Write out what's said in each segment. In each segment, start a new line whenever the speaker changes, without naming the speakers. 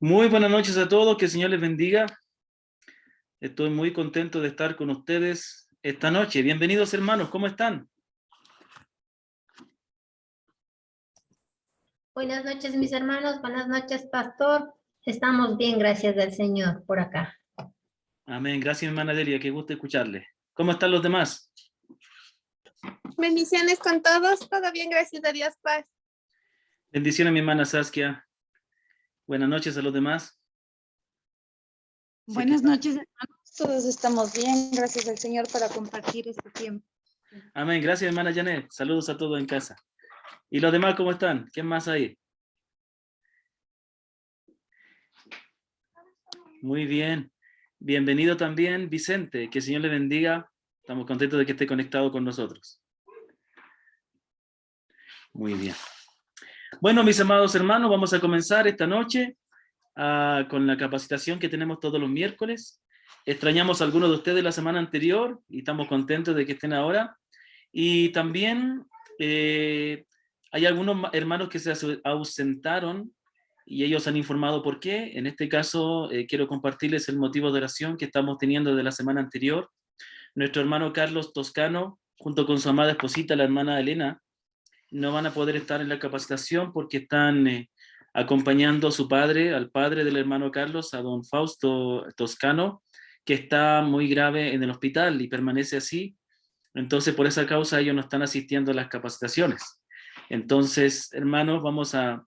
Muy buenas noches a todos, que el Señor les bendiga. Estoy muy contento de estar con ustedes esta noche. Bienvenidos, hermanos, ¿cómo están?
Buenas noches, mis hermanos. Buenas noches, pastor. Estamos bien, gracias al Señor, por acá.
Amén, gracias, hermana Delia, qué gusto escucharle. ¿Cómo están los demás?
Bendiciones con todos, todo bien, gracias a Dios, paz.
Bendiciones, mi hermana Saskia. Buenas noches a los demás.
Buenas noches, hermanos. Todos estamos bien, gracias al Señor para compartir este tiempo.
Amén, gracias, hermana Janet. Saludos a todos en casa. ¿Y los demás cómo están? ¿Quién más ahí? Muy bien. Bienvenido también, Vicente. Que el Señor le bendiga. Estamos contentos de que esté conectado con nosotros. Muy bien. Bueno, mis amados hermanos, vamos a comenzar esta noche con la capacitación que tenemos todos los miércoles. Extrañamos a algunos de ustedes la semana anterior y estamos contentos de que estén ahora. Y también hay algunos hermanos que se ausentaron y ellos han informado por qué. En este caso, quiero compartirles el motivo de oración que estamos teniendo de la semana anterior. Nuestro hermano Carlos Toscano, junto con su amada esposita, la hermana Elena, no van a poder estar en la capacitación porque están acompañando a su padre, al padre del hermano Carlos, a don Fausto Toscano, que está muy grave en el hospital y permanece así. Entonces, por esa causa, ellos no están asistiendo a las capacitaciones. Entonces, hermanos, vamos a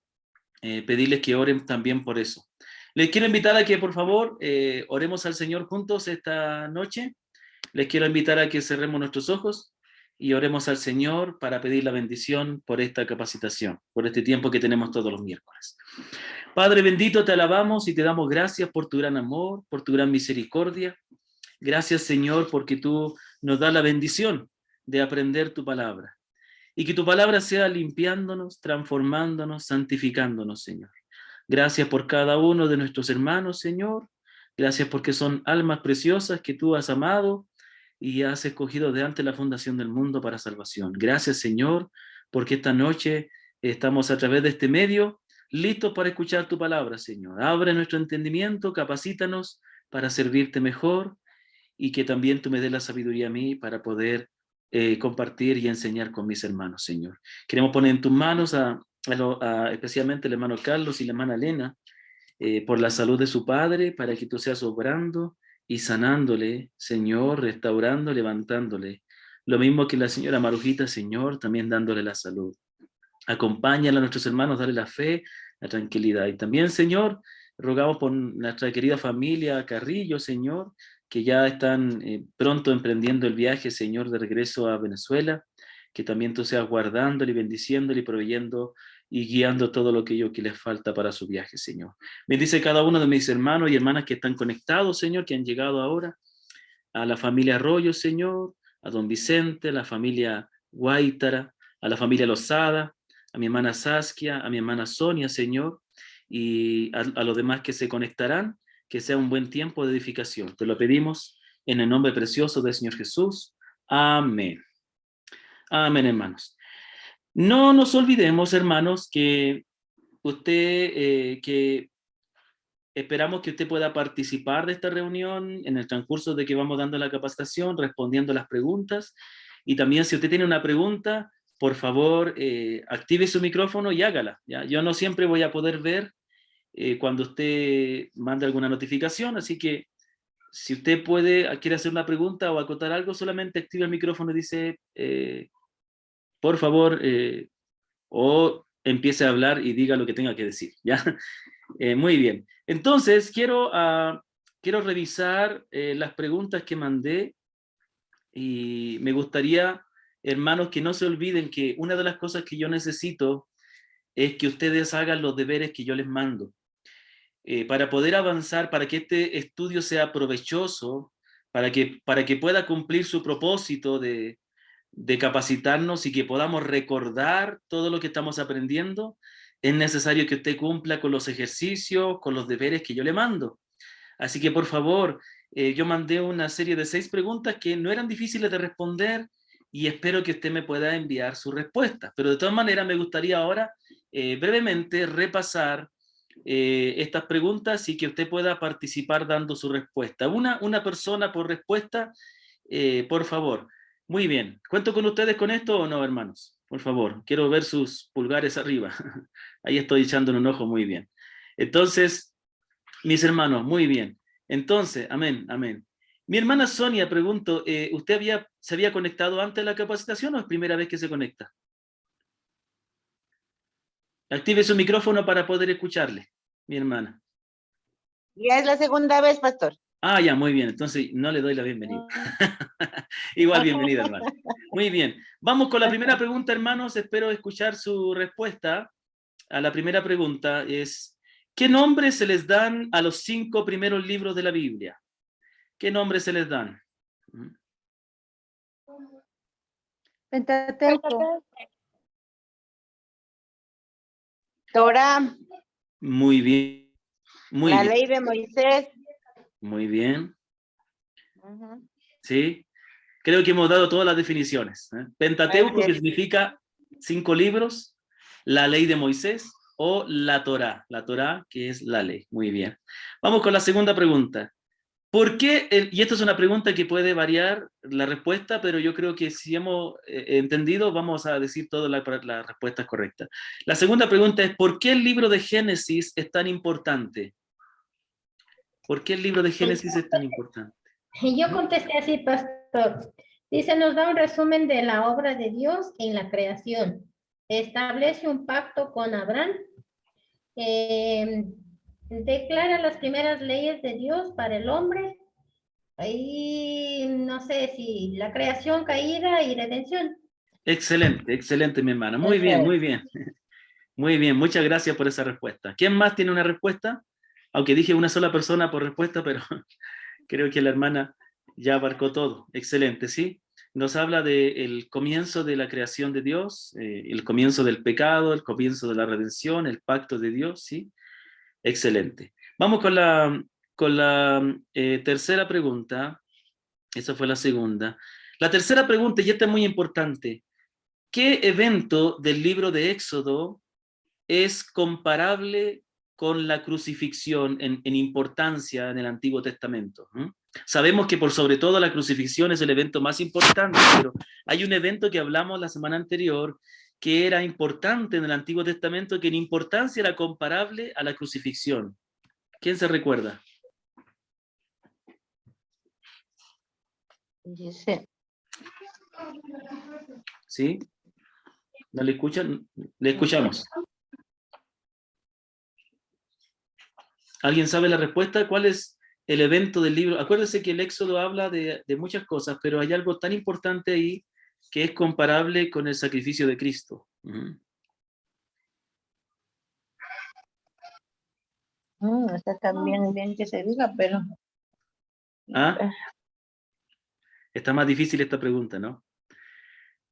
pedirles que oren también por eso. Les quiero invitar a que, por favor, oremos al Señor juntos esta noche. Les quiero invitar a que cerremos nuestros ojos y oremos al Señor para pedir la bendición por esta capacitación, por este tiempo que tenemos todos los miércoles. Padre bendito, te alabamos y te damos gracias por tu gran amor, por tu gran misericordia. Gracias, Señor, porque tú nos das la bendición de aprender tu palabra. Y que tu palabra sea limpiándonos, transformándonos, santificándonos, Señor. Gracias por cada uno de nuestros hermanos, Señor. Gracias porque son almas preciosas que tú has amado y has escogido de antes la fundación del mundo para salvación. Gracias, Señor, porque esta noche estamos a través de este medio listos para escuchar tu palabra, Señor. Abre nuestro entendimiento, capacítanos para servirte mejor y que también tú me des la sabiduría a mí para poder compartir y enseñar con mis hermanos, Señor. Queremos poner en tus manos especialmente el hermano Carlos y la hermana Elena, por la salud de su padre, para que tú seas obrando y sanándole, Señor, restaurando, levantándole. Lo mismo que la señora Marujita, Señor, también dándole la salud. Acompáñala a nuestros hermanos, dale la fe, la tranquilidad. Y también, Señor, rogamos por nuestra querida familia Carrillo, Señor, que ya están pronto emprendiendo el viaje, Señor, de regreso a Venezuela, que también tú seas guardándole y bendiciéndole y proveyendo y guiando todo lo que les falta para su viaje, Señor. Bendice cada uno de mis hermanos y hermanas que están conectados, Señor, que han llegado ahora, a la familia Arroyo, Señor, a don Vicente, a la familia Guaitara, a la familia Lozada, a mi hermana Saskia, a mi hermana Sonia, Señor, y a los demás que se conectarán, que sea un buen tiempo de edificación. Te lo pedimos en el nombre precioso del Señor Jesús. Amén. Amén, hermanos. No nos olvidemos, hermanos, que que esperamos que usted pueda participar de esta reunión en el transcurso de que vamos dando la capacitación, respondiendo las preguntas. Y también si usted tiene una pregunta, por favor, active su micrófono y hágala, ¿ya? Yo no siempre voy a poder ver cuando usted manda alguna notificación, así que si usted quiere hacer una pregunta o acotar algo, solamente active el micrófono y dice, por favor, o empiece a hablar y diga lo que tenga que decir, ¿ya? Muy bien. Entonces, quiero revisar las preguntas que mandé y me gustaría, hermanos, que no se olviden que una de las cosas que yo necesito es que ustedes hagan los deberes que yo les mando. Para poder avanzar, para que este estudio sea provechoso, para que pueda cumplir su propósito de capacitarnos y que podamos recordar todo lo que estamos aprendiendo, es necesario que usted cumpla con los ejercicios, con los deberes que yo le mando. Así que por favor, yo mandé una serie de 6 preguntas que no eran difíciles de responder y espero que usted me pueda enviar sus respuestas. Pero de todas maneras me gustaría ahora brevemente repasar estas preguntas y que usted pueda participar dando su respuesta. Una persona por respuesta, por favor. Muy bien. ¿Cuento con ustedes con esto o no, hermanos? Por favor, quiero ver sus pulgares arriba. Ahí estoy echándole un ojo, muy bien. Entonces, mis hermanos, muy bien. Entonces, amén, amén. Mi hermana Sonia, pregunto, ¿usted se había conectado antes de la capacitación o es primera vez que se conecta? Active su micrófono para poder escucharle, mi hermana.
Ya es la segunda vez, pastor.
Ah, ya, muy bien. Entonces no le doy la bienvenida. Igual bienvenida, hermano. Muy bien. Vamos con la primera pregunta, hermanos. Espero escuchar su respuesta a la primera pregunta. Es, ¿qué nombres se les dan a los 5 primeros libros de la Biblia? ¿Qué nombres se les dan?
Pentateuco.
Torah,
Muy bien. Muy
la
bien.
ley de Moisés.
Muy bien.
Ujú.
¿Sí? Creo que hemos dado todas las definiciones. Pentateuco,
Así
que
es.
significa 5 libros, la ley de Moisés o la Torá, que es la ley. Muy bien. Vamos con la segunda pregunta. ¿Por qué? Y esto es una pregunta que puede variar la respuesta, pero yo creo que si hemos entendido, vamos a decir todas las respuestas correctas. La segunda pregunta es, ¿por qué el libro de Génesis es tan importante? ¿Por qué el libro de Génesis es tan importante?
Yo contesté así, pastor. Dice, nos da un resumen de la obra de Dios en la creación. Establece un pacto con Abraham. Declara las primeras leyes de Dios para el hombre. Ahí no sé si la creación, caída y redención.
Excelente, excelente, mi hermana. Muy
Eso
bien,
es.
muy bien. Muy bien, muchas gracias por esa respuesta. ¿Quién más tiene una respuesta? Aunque dije una sola persona por respuesta, pero creo que la hermana ya abarcó todo. Excelente, ¿sí? Nos habla del comienzo de la creación de Dios, el comienzo del pecado, el comienzo de la redención, el pacto de Dios, ¿sí? Excelente. Vamos con la tercera pregunta. Esa fue la segunda. La tercera pregunta, y esta es muy importante. ¿Qué evento del libro de Éxodo es comparable con la crucifixión en importancia en el Antiguo Testamento? Sabemos que por sobre todo la crucifixión es el evento más importante, pero hay un evento que hablamos la semana anterior que era importante en el Antiguo Testamento, que en importancia era comparable a la crucifixión. ¿Quién se recuerda?
Dice,
¿Sí? ¿No le escuchan? Le escuchamos. ¿Alguien sabe la respuesta? ¿Cuál es el evento del libro? Acuérdense que el Éxodo habla de muchas cosas, pero hay algo tan importante ahí que es comparable con el sacrificio de Cristo.
está también bien que se diga, pero
¿Ah? Está más difícil esta pregunta, ¿no?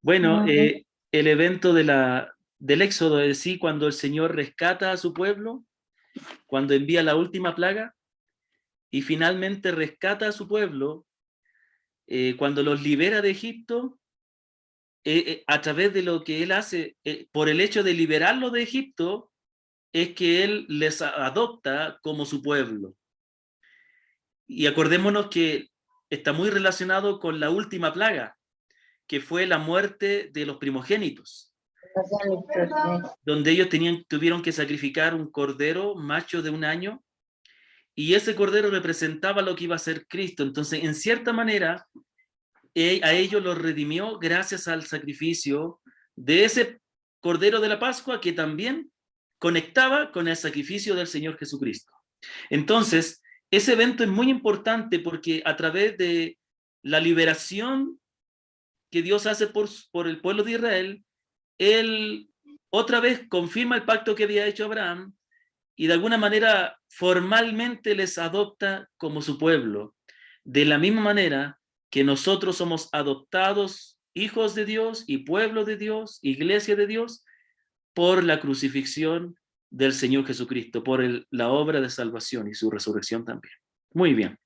Bueno, el evento del Éxodo es sí, cuando el Señor rescata a su pueblo, cuando envía la última plaga y finalmente rescata a su pueblo, cuando los libera de Egipto, a través de lo que él hace, por el hecho de liberarlo de Egipto, es que él les adopta como su pueblo. Y acordémonos que está muy relacionado con la última plaga, que fue la muerte de los primogénitos, donde ellos tuvieron que sacrificar un cordero macho de 1 año, y ese cordero representaba lo que iba a ser Cristo. Entonces, en cierta manera, a ellos los redimió gracias al sacrificio de ese Cordero de la Pascua, que también conectaba con el sacrificio del Señor Jesucristo. Entonces, ese evento es muy importante porque a través de la liberación que Dios hace por el pueblo de Israel, Él otra vez confirma el pacto que había hecho Abraham y de alguna manera formalmente les adopta como su pueblo. De la misma manera que nosotros somos adoptados hijos de Dios y pueblo de Dios, iglesia de Dios, por la crucifixión del Señor Jesucristo, por la obra de salvación y su resurrección también. Muy bien.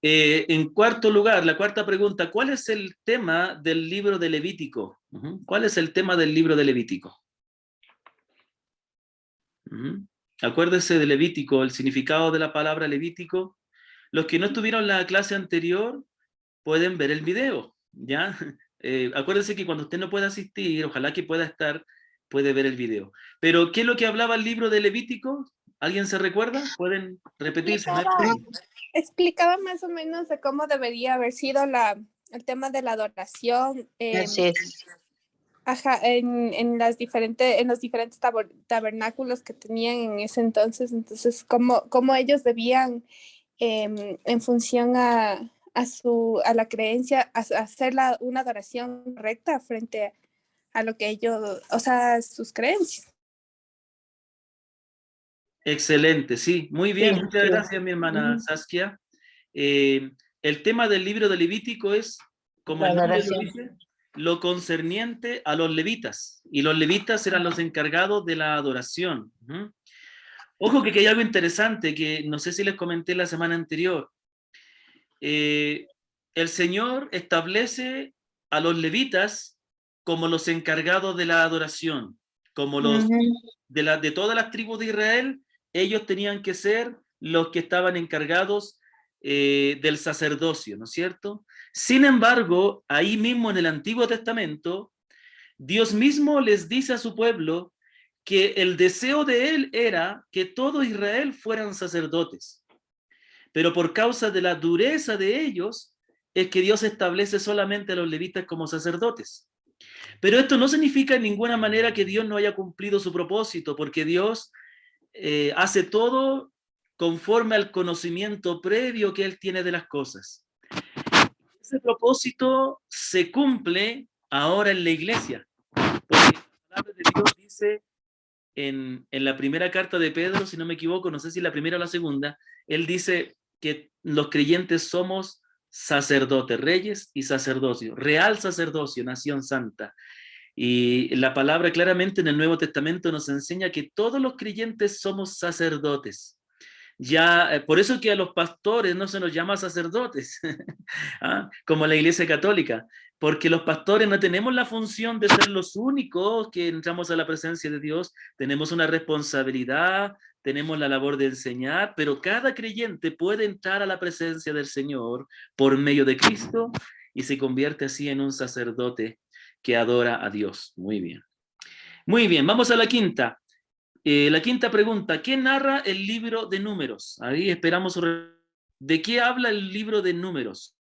En cuarto lugar, la cuarta pregunta, ¿cuál es el tema del libro de Levítico? ¿Cuál es el tema del libro de Levítico? Acuérdese de Levítico, el significado de la palabra Levítico. Los que no estuvieron en la clase anterior pueden ver el video, ¿ya? Acuérdense que cuando usted no pueda asistir, ojalá que pueda estar, puede ver el video. Pero, ¿qué es lo que hablaba el libro de Levítico? ¿Alguien se recuerda? Pueden repetirse.
Explicaba más o menos de cómo debería haber sido el tema de la adoración.
Así es.
Ajá, en los diferentes tabernáculos que tenían en ese entonces cómo ellos debían, en función a la creencia, hacer una adoración correcta frente a lo que ellos, o sea, sus creencias.
Excelente, sí, muy bien,
Sí,
muchas
sí.
gracias, mi hermana Saskia. El tema del libro de Levítico es, como
La
el nombre lo
adoración.
dice, lo concerniente a los levitas, y los levitas eran los encargados de la adoración. Ojo que hay algo interesante que no sé si les comenté la semana anterior. El Señor establece a los levitas como los encargados de la adoración, como los de todas las tribus de Israel. Ellos tenían que ser los que estaban encargados del sacerdocio, ¿no es cierto? Sin embargo, ahí mismo en el Antiguo Testamento, Dios mismo les dice a su pueblo que el deseo de él era que todo Israel fueran sacerdotes. Pero por causa de la dureza de ellos, es que Dios establece solamente a los levitas como sacerdotes. Pero esto no significa en ninguna manera que Dios no haya cumplido su propósito, porque Dios hace todo conforme al conocimiento previo que Él tiene de las cosas. Ese propósito se cumple ahora en la iglesia, porque la palabra de Dios dice en la primera carta de Pedro, si no me equivoco, no sé si la primera o la segunda, él dice que los creyentes somos sacerdotes, reyes y sacerdocio, real sacerdocio, nación santa. Y la palabra claramente en el Nuevo Testamento nos enseña que todos los creyentes somos sacerdotes. Ya, por eso que a los pastores no se nos llama sacerdotes, ¿ah? Como la Iglesia Católica, porque los pastores no tenemos la función de ser los únicos que entramos a la presencia de Dios, tenemos una responsabilidad, tenemos la labor de enseñar, pero cada creyente puede entrar a la presencia del Señor por medio de Cristo y se convierte así en un sacerdote que adora a Dios. Muy bien. Muy bien, vamos a la quinta. La quinta pregunta, ¿qué narra el libro de Números? Ahí esperamos. ¿De qué habla el libro de Números?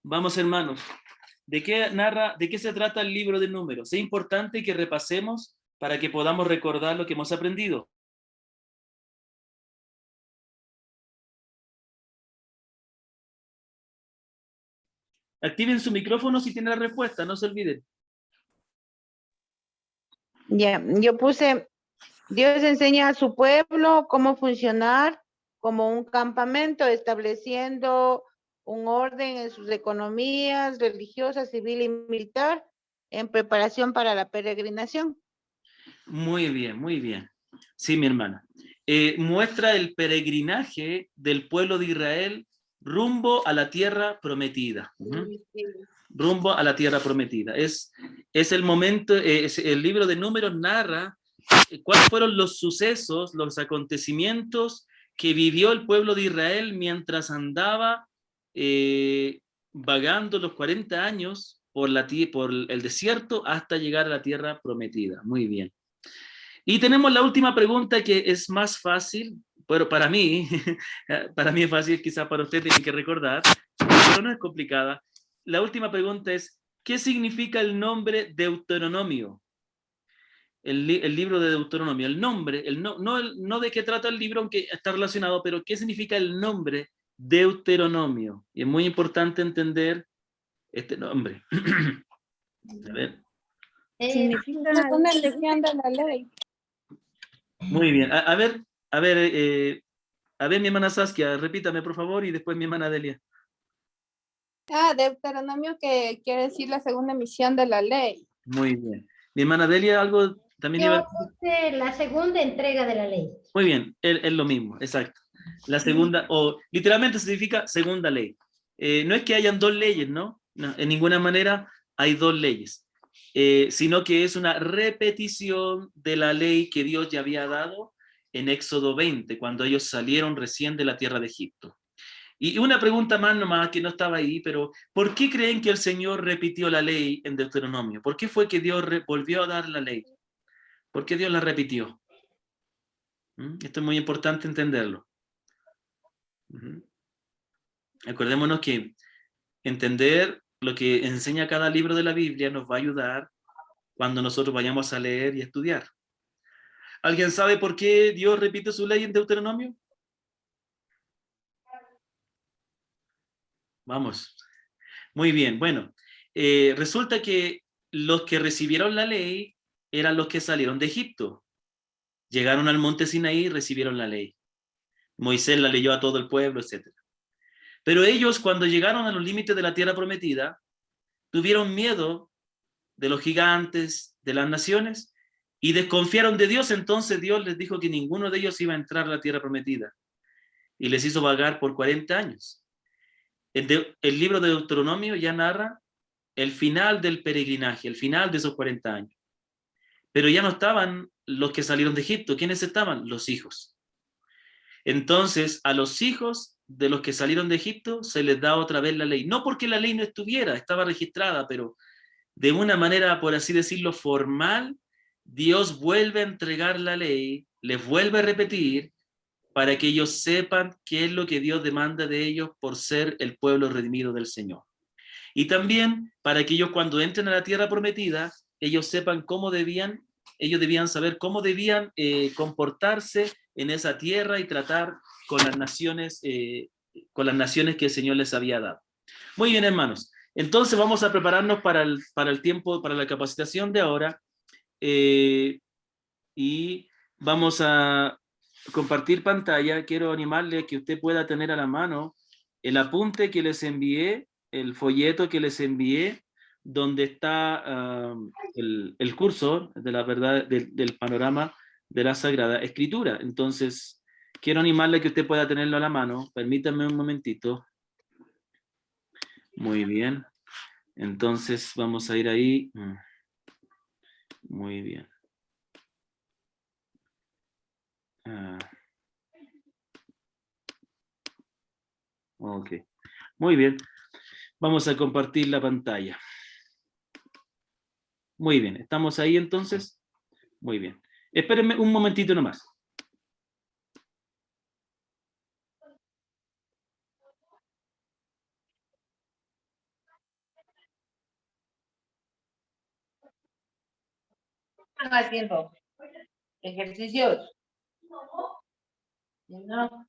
Vamos, hermanos. ¿De qué se trata el libro de Números? Es importante que repasemos para que podamos recordar lo que hemos aprendido. Activen su micrófono si tienen la respuesta, no se olviden.
Ya, yo puse, Dios enseña a su pueblo cómo funcionar como un campamento, estableciendo un orden en sus economías religiosa, civil y militar en preparación para la peregrinación.
Muy bien, muy bien. Sí, mi hermana. Muestra el peregrinaje del pueblo de Israel rumbo a la tierra prometida. Rumbo a la tierra prometida. Es el momento, el libro de Números narra cuáles fueron los sucesos, los acontecimientos que vivió el pueblo de Israel mientras andaba vagando los 40 años por el desierto hasta llegar a la tierra prometida. Muy bien. Y tenemos la última pregunta que es más fácil, pero para mí es fácil, quizás para usted tiene que recordar, pero no es complicada. La última pregunta es, ¿qué significa el nombre Deuteronomio? El libro de Deuteronomio, el nombre, no de qué trata el libro, aunque está relacionado, pero ¿qué significa el nombre Deuteronomio? Y es muy importante entender este nombre. A ver.
Significa una lección de la ley.
Muy bien. A ver, mi hermana Saskia, repítame por favor, y después mi hermana Delia.
Deuteronomio, que quiere decir la segunda emisión de la ley.
Muy bien. Mi hermana Delia, algo también iba a
Yo puse la segunda entrega de la ley.
Muy bien, es lo mismo, exacto. La segunda, o literalmente significa segunda ley. No es que hayan dos leyes, ¿no? No, en ninguna manera hay dos leyes, sino que es una repetición de la ley que Dios ya había dado en Éxodo 20, cuando ellos salieron recién de la tierra de Egipto. Y una pregunta más nomás que no estaba ahí, pero ¿por qué creen que el Señor repitió la ley en Deuteronomio? ¿Por qué fue que Dios volvió a dar la ley? ¿Por qué Dios la repitió? Esto es muy importante entenderlo. Acordémonos que entender lo que enseña cada libro de la Biblia nos va a ayudar cuando nosotros vayamos a leer y estudiar. ¿Alguien sabe por qué Dios repite su ley en Deuteronomio? Vamos. Muy bien, bueno. Resulta que los que recibieron la ley eran los que salieron de Egipto. Llegaron al monte Sinaí y recibieron la ley. Moisés la leyó a todo el pueblo, etc. Pero ellos, cuando llegaron a los límites de la tierra prometida, tuvieron miedo de los gigantes, de las naciones, y desconfiaron de Dios. Entonces Dios les dijo que ninguno de ellos iba a entrar a la tierra prometida, y les hizo vagar por 40 años. El libro de Deuteronomio ya narra el final del peregrinaje, el final de esos 40 años. Pero ya no estaban los que salieron de Egipto. ¿Quiénes estaban? Los hijos. Entonces, a los hijos de los que salieron de Egipto se les da otra vez la ley. No porque la ley no estuviera, estaba registrada, pero de una manera, por así decirlo, formal, Dios vuelve a entregar la ley, les vuelve a repetir, para que ellos sepan qué es lo que Dios demanda de ellos por ser el pueblo redimido del Señor. Y también para que ellos, cuando entren a la tierra prometida, ellos sepan cómo ellos debían saber cómo debían comportarse en esa tierra y tratar con las naciones que el Señor les había dado. Muy bien, hermanos. Entonces vamos a prepararnos para el tiempo, para la capacitación de ahora, y vamos a compartir pantalla. Quiero animarle a que usted pueda tener a la mano el apunte que les envié, el folleto que les envié, donde está el curso de la verdad del panorama de la Sagrada Escritura. Entonces, quiero animarle a que usted pueda tenerlo a la mano. Permítanme un momentito. Muy bien. Entonces, vamos a ir ahí. Muy bien. Ok. Muy bien. Vamos a compartir la pantalla. Muy bien. ¿Estamos ahí entonces? Muy bien. Espérenme un momentito nomás.
Están haciendo ejercicios. No.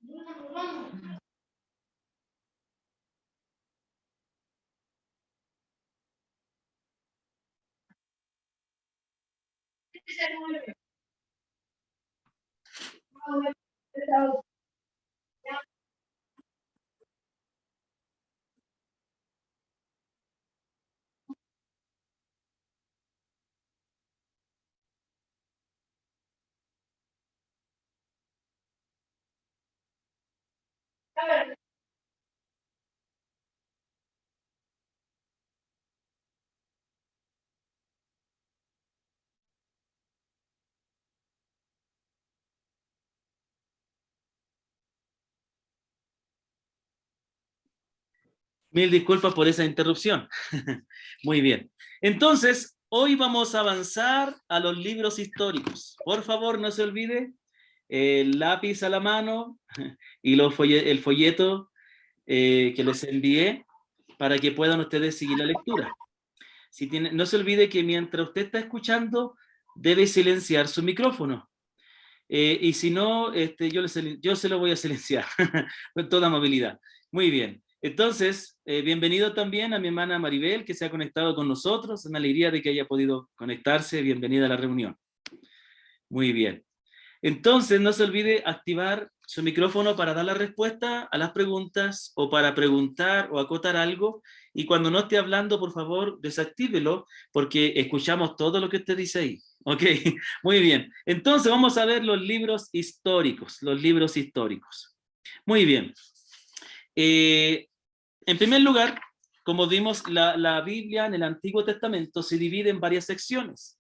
Mil disculpas por esa interrupción. Muy bien. Entonces, hoy vamos a avanzar a los libros históricos. Por favor, no se olvide el lápiz a la mano y el folleto que les envié para que puedan ustedes seguir la lectura. No se olvide que mientras usted está escuchando, debe silenciar su micrófono. Y si no, yo se lo voy a silenciar con toda amabilidad. Muy bien. Entonces, bienvenido también a mi hermana Maribel, que se ha conectado con nosotros. Una alegría de que haya podido conectarse. Bienvenida a la reunión. Muy bien. Entonces, no se olvide activar su micrófono para dar la respuesta a las preguntas o para preguntar o acotar algo. Y cuando no esté hablando, por favor, desactívelo porque escuchamos todo lo que usted dice ahí. Ok, muy bien. Entonces, vamos a ver los libros históricos. Los libros históricos. Muy bien. En primer lugar, como vimos, la Biblia en el Antiguo Testamento se divide en varias secciones.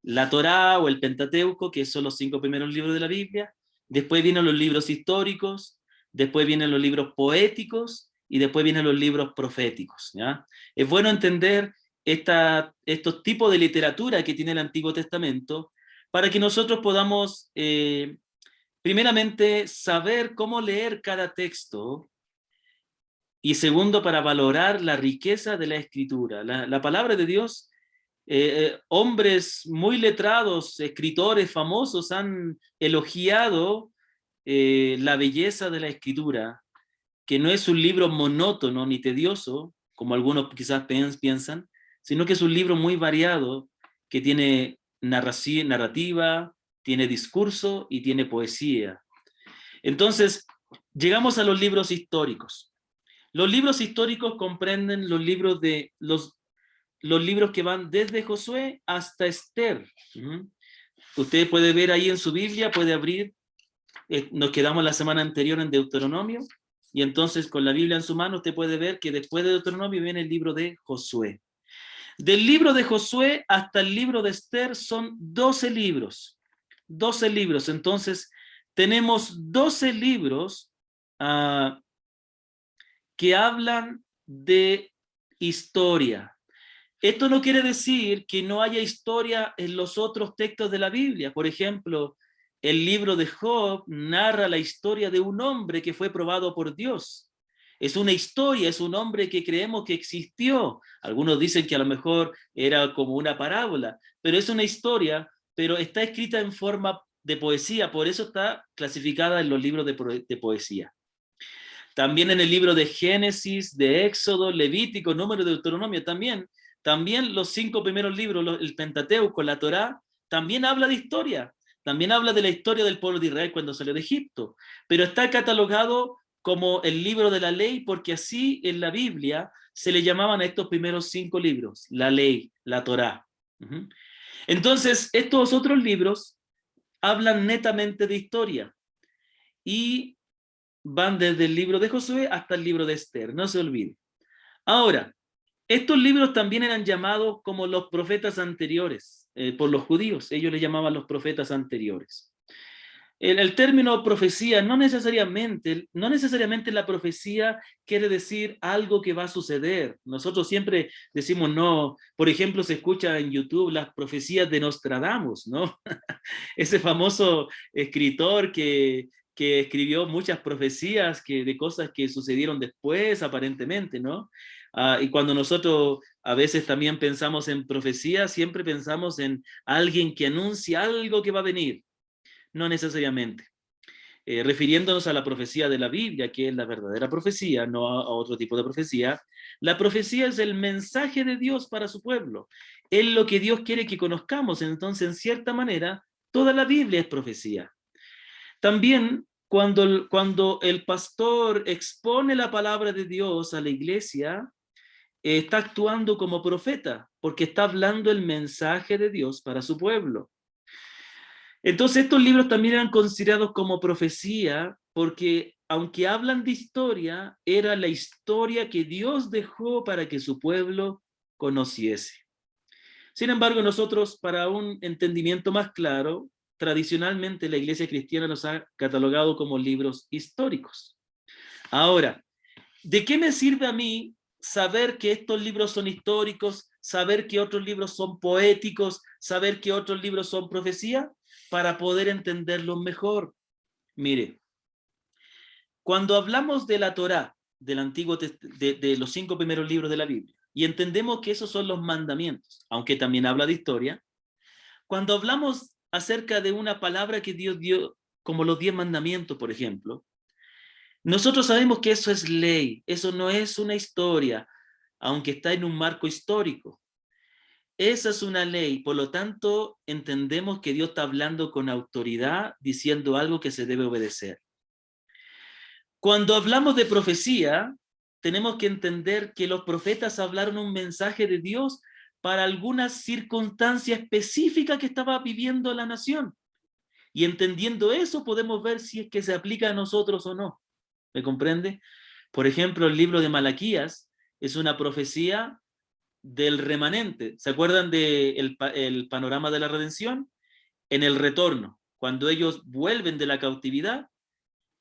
La Torá o el Pentateuco, que son los 5 primeros libros de la Biblia. Después vienen los libros históricos, después vienen los libros poéticos y después vienen los libros proféticos, ¿ya? Es bueno entender estos tipos de literatura que tiene el Antiguo Testamento para que nosotros podamos, primeramente, saber cómo leer cada texto, y segundo, para valorar la riqueza de la Escritura. La palabra de Dios, hombres muy letrados, escritores famosos han elogiado la belleza de la Escritura, que no es un libro monótono ni tedioso, como algunos quizás piensan, sino que es un libro muy variado, que tiene narrativa, tiene discurso y tiene poesía. Entonces, llegamos a los libros históricos. Los libros históricos comprenden los libros que van desde Josué hasta Esther. Usted puede ver ahí en su Biblia, puede abrir, nos quedamos la semana anterior en Deuteronomio, y entonces con la Biblia en su mano usted puede ver que después de Deuteronomio viene el libro de Josué. Del libro de Josué hasta el libro de Esther son 12 libros. 12 libros. Entonces tenemos 12 libros que hablan de historia. Esto no quiere decir que no haya historia en los otros textos de la Biblia. Por ejemplo, el libro de Job narra la historia de un hombre que fue probado por Dios. Es una historia, es un hombre que creemos que existió. Algunos dicen que a lo mejor era como una parábola, pero es una historia, pero está escrita en forma de poesía, por eso está clasificada en los libros de poesía. También en el libro de Génesis, de Éxodo, Levítico, Número, Deuteronomio, también los 5 primeros libros, el Pentateuco, la Torá, también habla de historia, también habla de la historia del pueblo de Israel cuando salió de Egipto, pero está catalogado como el libro de la ley, porque así en la Biblia se le llamaban a estos primeros 5 libros, la ley, la Torá. Entonces, estos otros libros hablan netamente de historia, y van desde el libro de Josué hasta el libro de Esther, no se olvide. Ahora, estos libros también eran llamados como los profetas anteriores, por los judíos, ellos les llamaban los profetas anteriores. El término profecía no necesariamente la profecía quiere decir algo que va a suceder. Nosotros siempre decimos no. Por ejemplo, se escucha en YouTube las profecías de Nostradamus, ¿no? Ese famoso escritor que escribió muchas profecías de cosas que sucedieron después, aparentemente, ¿no? Y cuando nosotros a veces también pensamos en profecía, siempre pensamos en alguien que anuncia algo que va a venir. No necesariamente. Refiriéndonos a la profecía de la Biblia, que es la verdadera profecía, no a otro tipo de profecía, la profecía es el mensaje de Dios para su pueblo. Es lo que Dios quiere que conozcamos. Entonces, en cierta manera, toda la Biblia es profecía. También, cuando el pastor expone la palabra de Dios a la iglesia, está actuando como profeta, porque está hablando el mensaje de Dios para su pueblo. Entonces estos libros también eran considerados como profecía, porque aunque hablan de historia, era la historia que Dios dejó para que su pueblo conociese. Sin embargo, nosotros, para un entendimiento más claro, tradicionalmente la Iglesia cristiana los ha catalogado como libros históricos. Ahora, ¿de qué me sirve a mí saber que estos libros son históricos, saber que otros libros son poéticos, saber que otros libros son profecía? Para poder entenderlos mejor. Mire, cuando hablamos de la Torá, del Antiguo de los 5 primeros libros de la Biblia, y entendemos que esos son los mandamientos, aunque también habla de historia, cuando hablamos acerca de una palabra que Dios dio, como los 10 mandamientos, por ejemplo, nosotros sabemos que eso es ley, eso no es una historia, aunque está en un marco histórico. Esa es una ley, por lo tanto, entendemos que Dios está hablando con autoridad, diciendo algo que se debe obedecer. Cuando hablamos de profecía, tenemos que entender que los profetas hablaron un mensaje de Dios para alguna circunstancia específica que estaba viviendo la nación. Y entendiendo eso podemos ver si es que se aplica a nosotros o no. ¿Me comprende? Por ejemplo, el libro de Malaquías es una profecía del remanente. ¿Se acuerdan del el panorama de la redención? En el retorno, cuando ellos vuelven de la cautividad,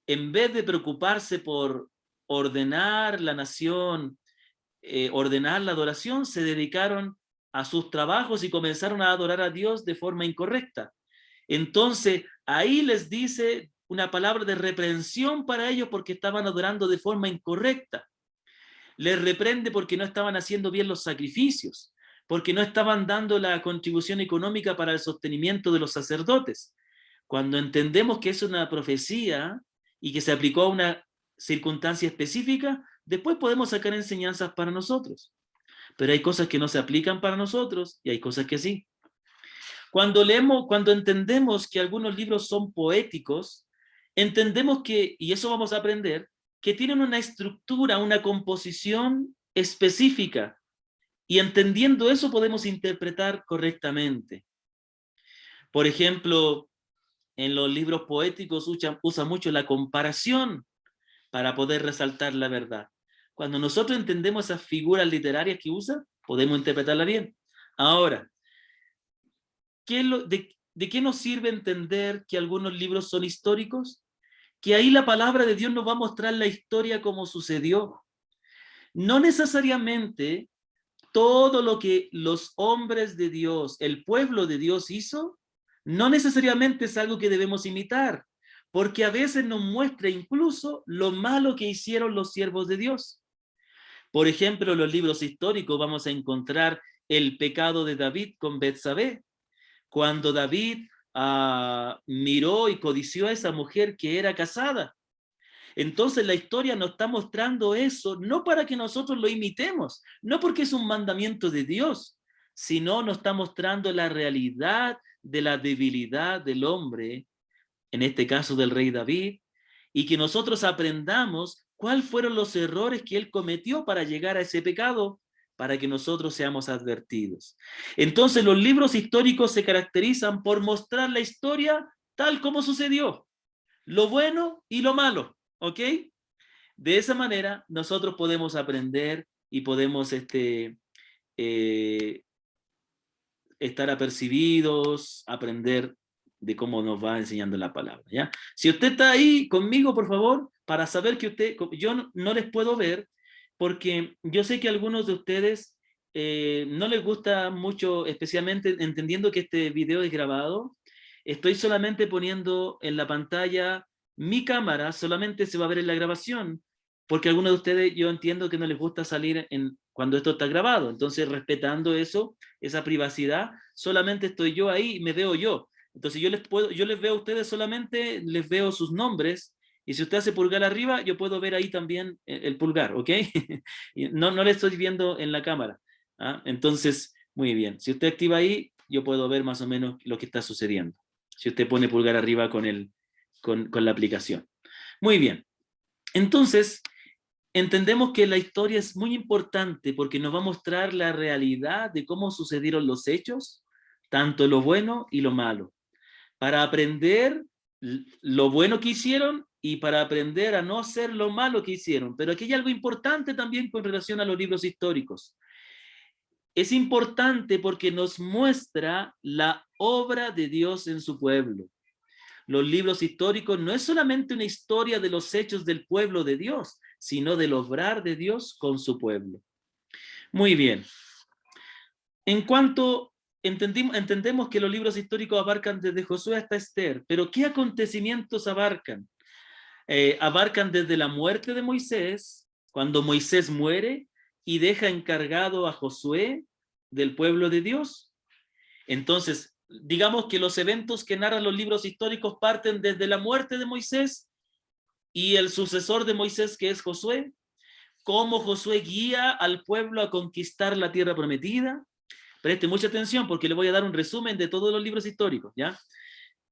en vez de preocuparse por ordenar la nación, ordenar la adoración, se dedicaron a sus trabajos y comenzaron a adorar a Dios de forma incorrecta. Entonces, ahí les dice una palabra de reprensión para ellos porque estaban adorando de forma incorrecta. Les reprende porque no estaban haciendo bien los sacrificios, porque no estaban dando la contribución económica para el sostenimiento de los sacerdotes. Cuando entendemos que es una profecía y que se aplicó a una circunstancia específica, después podemos sacar enseñanzas para nosotros. Pero hay cosas que no se aplican para nosotros y hay cosas que sí. Cuando leemos, cuando entendemos que algunos libros son poéticos, entendemos que, y eso vamos a aprender, que tienen una estructura, una composición específica, y entendiendo eso podemos interpretar correctamente. Por ejemplo, en los libros poéticos usa mucho la comparación para poder resaltar la verdad. Cuando nosotros entendemos esas figuras literarias que usa, podemos interpretarla bien. Ahora, ¿de qué nos sirve entender que algunos libros son históricos? Que ahí la palabra de Dios nos va a mostrar la historia como sucedió. No necesariamente todo lo que los hombres de Dios, el pueblo de Dios hizo, no necesariamente es algo que debemos imitar, porque a veces nos muestra incluso lo malo que hicieron los siervos de Dios. Por ejemplo, en los libros históricos vamos a encontrar el pecado de David con Betsabé, cuando David miró y codició a esa mujer que era casada. Entonces la historia nos está mostrando eso, no para que nosotros lo imitemos, no porque es un mandamiento de Dios, sino nos está mostrando la realidad de la debilidad del hombre, en este caso del rey David, y que nosotros aprendamos cuáles fueron los errores que él cometió para llegar a ese pecado, para que nosotros seamos advertidos. Entonces los libros históricos se caracterizan por mostrar la historia tal como sucedió, lo bueno y lo malo, ¿ok? De esa manera nosotros podemos aprender y podemos estar apercibidos, aprender de cómo nos va enseñando la palabra, ¿ya? Si usted está ahí conmigo, por favor, para saber que usted, yo no les puedo ver, porque yo sé que a algunos de ustedes no les gusta mucho, especialmente entendiendo que este video es grabado, estoy solamente poniendo en la pantalla mi cámara, solamente se va a ver en la grabación, porque a algunos de ustedes yo entiendo que no les gusta salir cuando esto está grabado, entonces respetando eso, esa privacidad, solamente estoy yo ahí y me veo yo. Entonces yo les veo a ustedes solamente, les veo sus nombres, y si usted hace pulgar arriba, yo puedo ver ahí también el pulgar, ¿ok? No le estoy viendo en la cámara. ¿Ah? Entonces, muy bien. Si usted activa ahí, yo puedo ver más o menos lo que está sucediendo. Si usted pone pulgar arriba con la aplicación. Muy bien. Entonces, entendemos que la historia es muy importante porque nos va a mostrar la realidad de cómo sucedieron los hechos, tanto lo bueno y lo malo, para aprender lo bueno que hicieron y para aprender a no hacer lo malo que hicieron. Pero aquí hay algo importante también con relación a los libros históricos. Es importante porque nos muestra la obra de Dios en su pueblo. Los libros históricos no es solamente una historia de los hechos del pueblo de Dios, sino del obrar de Dios con su pueblo. Muy bien. En cuanto entendemos que los libros históricos abarcan desde Josué hasta Esther, pero ¿qué acontecimientos abarcan? Abarcan desde la muerte de Moisés, cuando Moisés muere y deja encargado a Josué del pueblo de Dios. Entonces, digamos que los eventos que narran los libros históricos parten desde la muerte de Moisés y el sucesor de Moisés, que es Josué, cómo Josué guía al pueblo a conquistar la tierra prometida. Preste mucha atención porque le voy a dar un resumen de todos los libros históricos, ¿ya?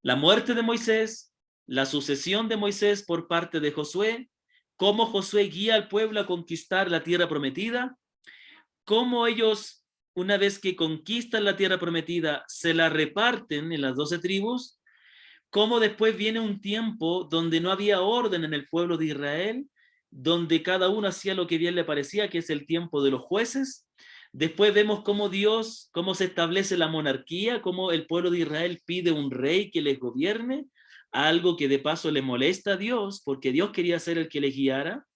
La muerte de Moisés, la sucesión de Moisés por parte de Josué, cómo Josué guía al pueblo a conquistar la tierra prometida, cómo ellos, una vez que conquistan la tierra prometida, se la reparten en las 12 tribus, cómo después viene un tiempo donde no había orden en el pueblo de Israel, donde cada uno hacía lo que bien le parecía, que es el tiempo de los jueces. Después vemos cómo Dios, cómo se establece la monarquía, cómo el pueblo de Israel pide un rey que les gobierne, algo que de paso le molesta a Dios, porque Dios quería ser el que les guiara.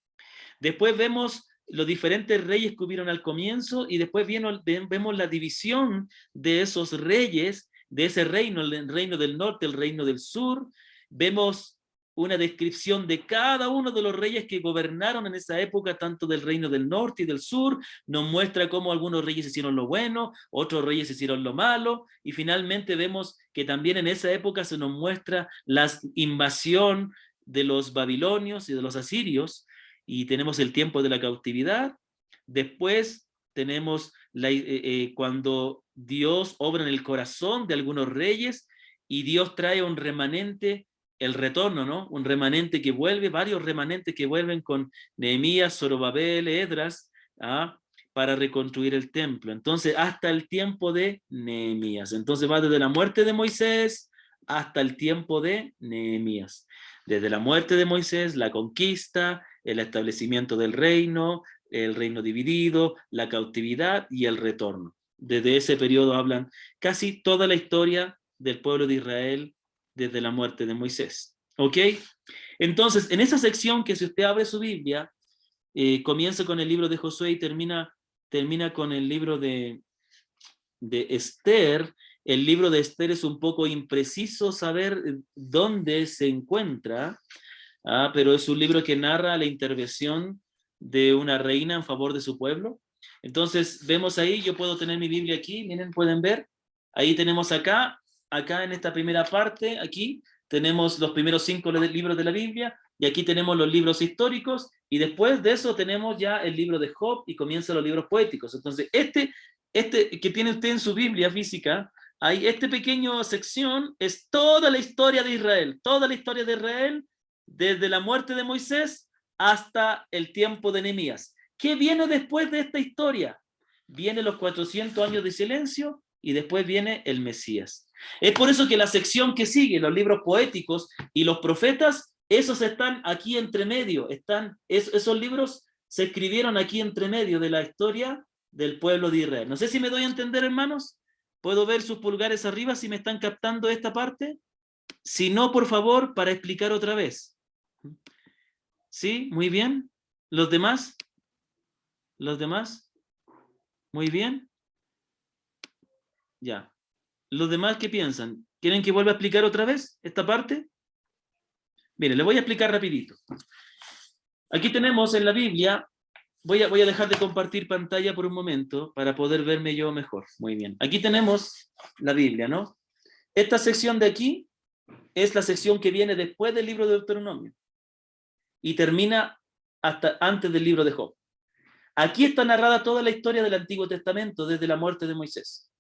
Después vemos los diferentes reyes que hubieron al comienzo, y después vemos la división de esos reyes, de ese reino, el reino del norte, el reino del sur. Vemos una descripción de cada uno de los reyes que gobernaron en esa época, tanto del reino del norte y del sur. Nos muestra cómo algunos reyes hicieron lo bueno, otros reyes hicieron lo malo, y finalmente vemos que también en esa época se nos muestra la invasión de los babilonios y de los asirios, y tenemos el tiempo de la cautividad. Después tenemos cuando Dios obra en el corazón de algunos reyes, y Dios trae un remanente, el retorno, ¿no? Un remanente que vuelve, varios remanentes que vuelven con Nehemías, Zorobabel, Esdras, para reconstruir el templo. Entonces, hasta el tiempo de Nehemías. Entonces va desde la muerte de Moisés hasta el tiempo de Nehemías. Desde la muerte de Moisés, la conquista, el establecimiento del reino, el reino dividido, la cautividad y el retorno. Desde ese periodo hablan casi toda la historia del pueblo de Israel desde la muerte de Moisés. ¿Ok? Entonces, en esa sección, que si usted abre su Biblia, comienza con el libro de Josué y termina con el libro de Esther. El libro de Esther es un poco impreciso saber dónde se encuentra, pero es un libro que narra la intervención de una reina en favor de su pueblo. Entonces vemos ahí, yo puedo tener mi Biblia aquí, miren, pueden ver, ahí tenemos acá en esta primera parte, aquí tenemos los primeros 5 libros de la Biblia, y aquí tenemos los libros históricos, y después de eso tenemos ya el libro de Job, y comienzan los libros poéticos. Entonces este que tiene usted en su Biblia física, ahí, esta pequeña sección es toda la historia de Israel, desde la muerte de Moisés hasta el tiempo de Nehemías. ¿Qué viene después de esta historia? Vienen los 400 años de silencio, y después viene el Mesías. Es por eso que la sección que sigue, los libros poéticos y los profetas, esos están aquí entre medio. Esos libros se escribieron aquí entre medio de la historia del pueblo de Israel. No sé si me doy a entender, hermanos. ¿Puedo ver sus pulgares arriba si me están captando esta parte? Si no, por favor, para explicar otra vez. ¿Sí? Muy bien. ¿Los demás? ¿Los demás? Muy bien. Ya. ¿Los demás qué piensan? ¿Quieren que vuelva a explicar otra vez esta parte? Mire, le voy a explicar rapidito. Aquí tenemos en la Biblia, voy a dejar de compartir pantalla por un momento para poder verme yo mejor. Muy bien. Aquí tenemos la Biblia, ¿no? Esta sección de aquí es la sección que viene después del libro de Deuteronomio y termina hasta antes del libro de Job. Aquí está narrada toda la historia del Antiguo Testamento desde la muerte de Moisés.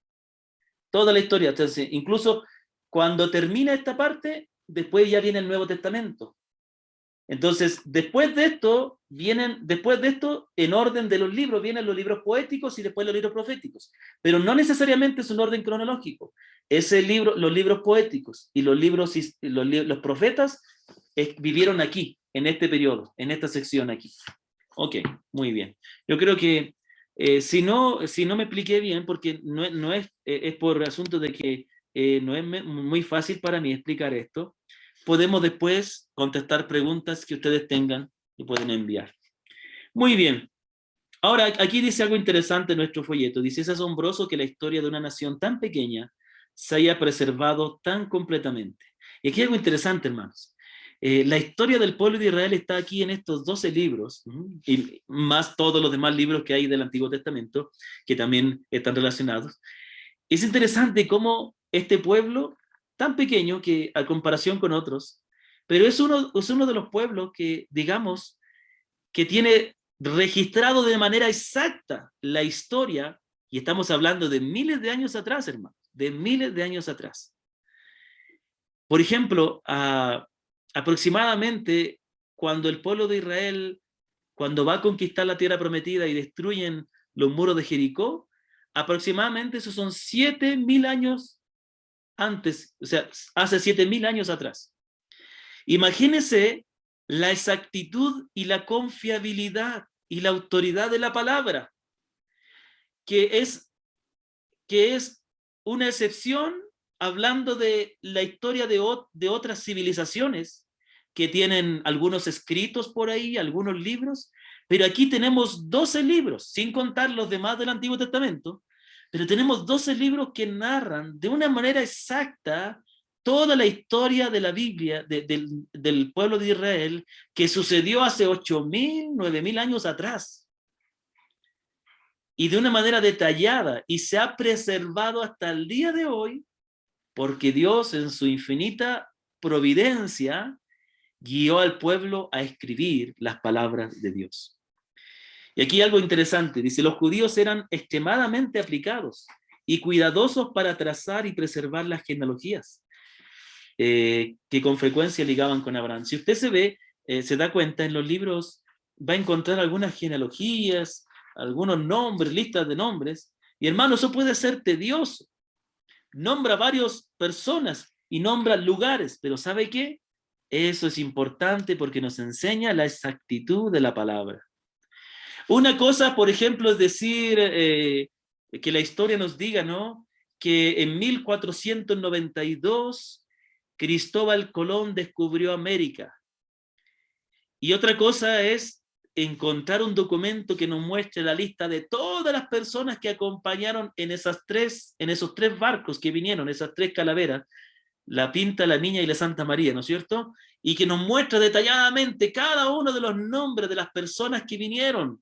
Toda la historia. Entonces, incluso cuando termina esta parte, después ya viene el Nuevo Testamento. Entonces, después de esto, en orden de los libros, vienen los libros poéticos y después los libros proféticos. Pero no necesariamente es un orden cronológico. Los libros poéticos y los profetas vivieron aquí, en este periodo, en esta sección aquí. Ok, muy bien. Yo creo que si no me expliqué bien, porque no es por asunto de que no es muy fácil para mí explicar esto, podemos después contestar preguntas que ustedes tengan y pueden enviar. Muy bien. Ahora, aquí dice algo interesante en nuestro folleto. Dice: es asombroso que la historia de una nación tan pequeña se haya preservado tan completamente. Y aquí hay algo interesante, hermanos. La historia del pueblo de Israel está aquí en estos 12 libros, y más todos los demás libros que hay del Antiguo Testamento, que también están relacionados. Es interesante cómo este pueblo, tan pequeño que a comparación con otros, pero es uno de los pueblos que, digamos, que tiene registrado de manera exacta la historia, y estamos hablando de miles de años atrás, hermano, de miles de años atrás. Por ejemplo, aproximadamente cuando el pueblo de Israel, cuando va a conquistar la tierra prometida y destruyen los muros de Jericó, aproximadamente esos son 7.000 años antes, o sea, hace 7.000 años atrás. Imagínense la exactitud y la confiabilidad y la autoridad de la palabra, que es una excepción hablando de la historia de otras civilizaciones que tienen algunos escritos por ahí, algunos libros, pero aquí tenemos 12 libros, sin contar los demás del Antiguo Testamento, pero tenemos 12 libros que narran de una manera exacta toda la historia de la Biblia, del pueblo de Israel, que sucedió hace 8.000, 9.000 años atrás. Y de una manera detallada, y se ha preservado hasta el día de hoy, porque Dios en su infinita providencia guió al pueblo a escribir las palabras de Dios. Y aquí algo interesante, dice, los judíos eran extremadamente aplicados y cuidadosos para trazar y preservar las genealogías que con frecuencia ligaban con Abraham. Si usted se da cuenta, en los libros va a encontrar algunas genealogías, algunos nombres, listas de nombres, y hermano, eso puede ser tedioso. Nombra varias personas y nombra lugares, pero ¿sabe qué? Eso es importante porque nos enseña la exactitud de la palabra. Una cosa, por ejemplo, es decir que la historia nos diga, ¿no?, que en 1492 Cristóbal Colón descubrió América. Y otra cosa es encontrar un documento que nos muestre la lista de todas las personas que acompañaron en esos tres barcos que vinieron, esas tres calaveras, la Pinta, la Niña y la Santa María, ¿no es cierto? Y que nos muestra detalladamente cada uno de los nombres de las personas que vinieron,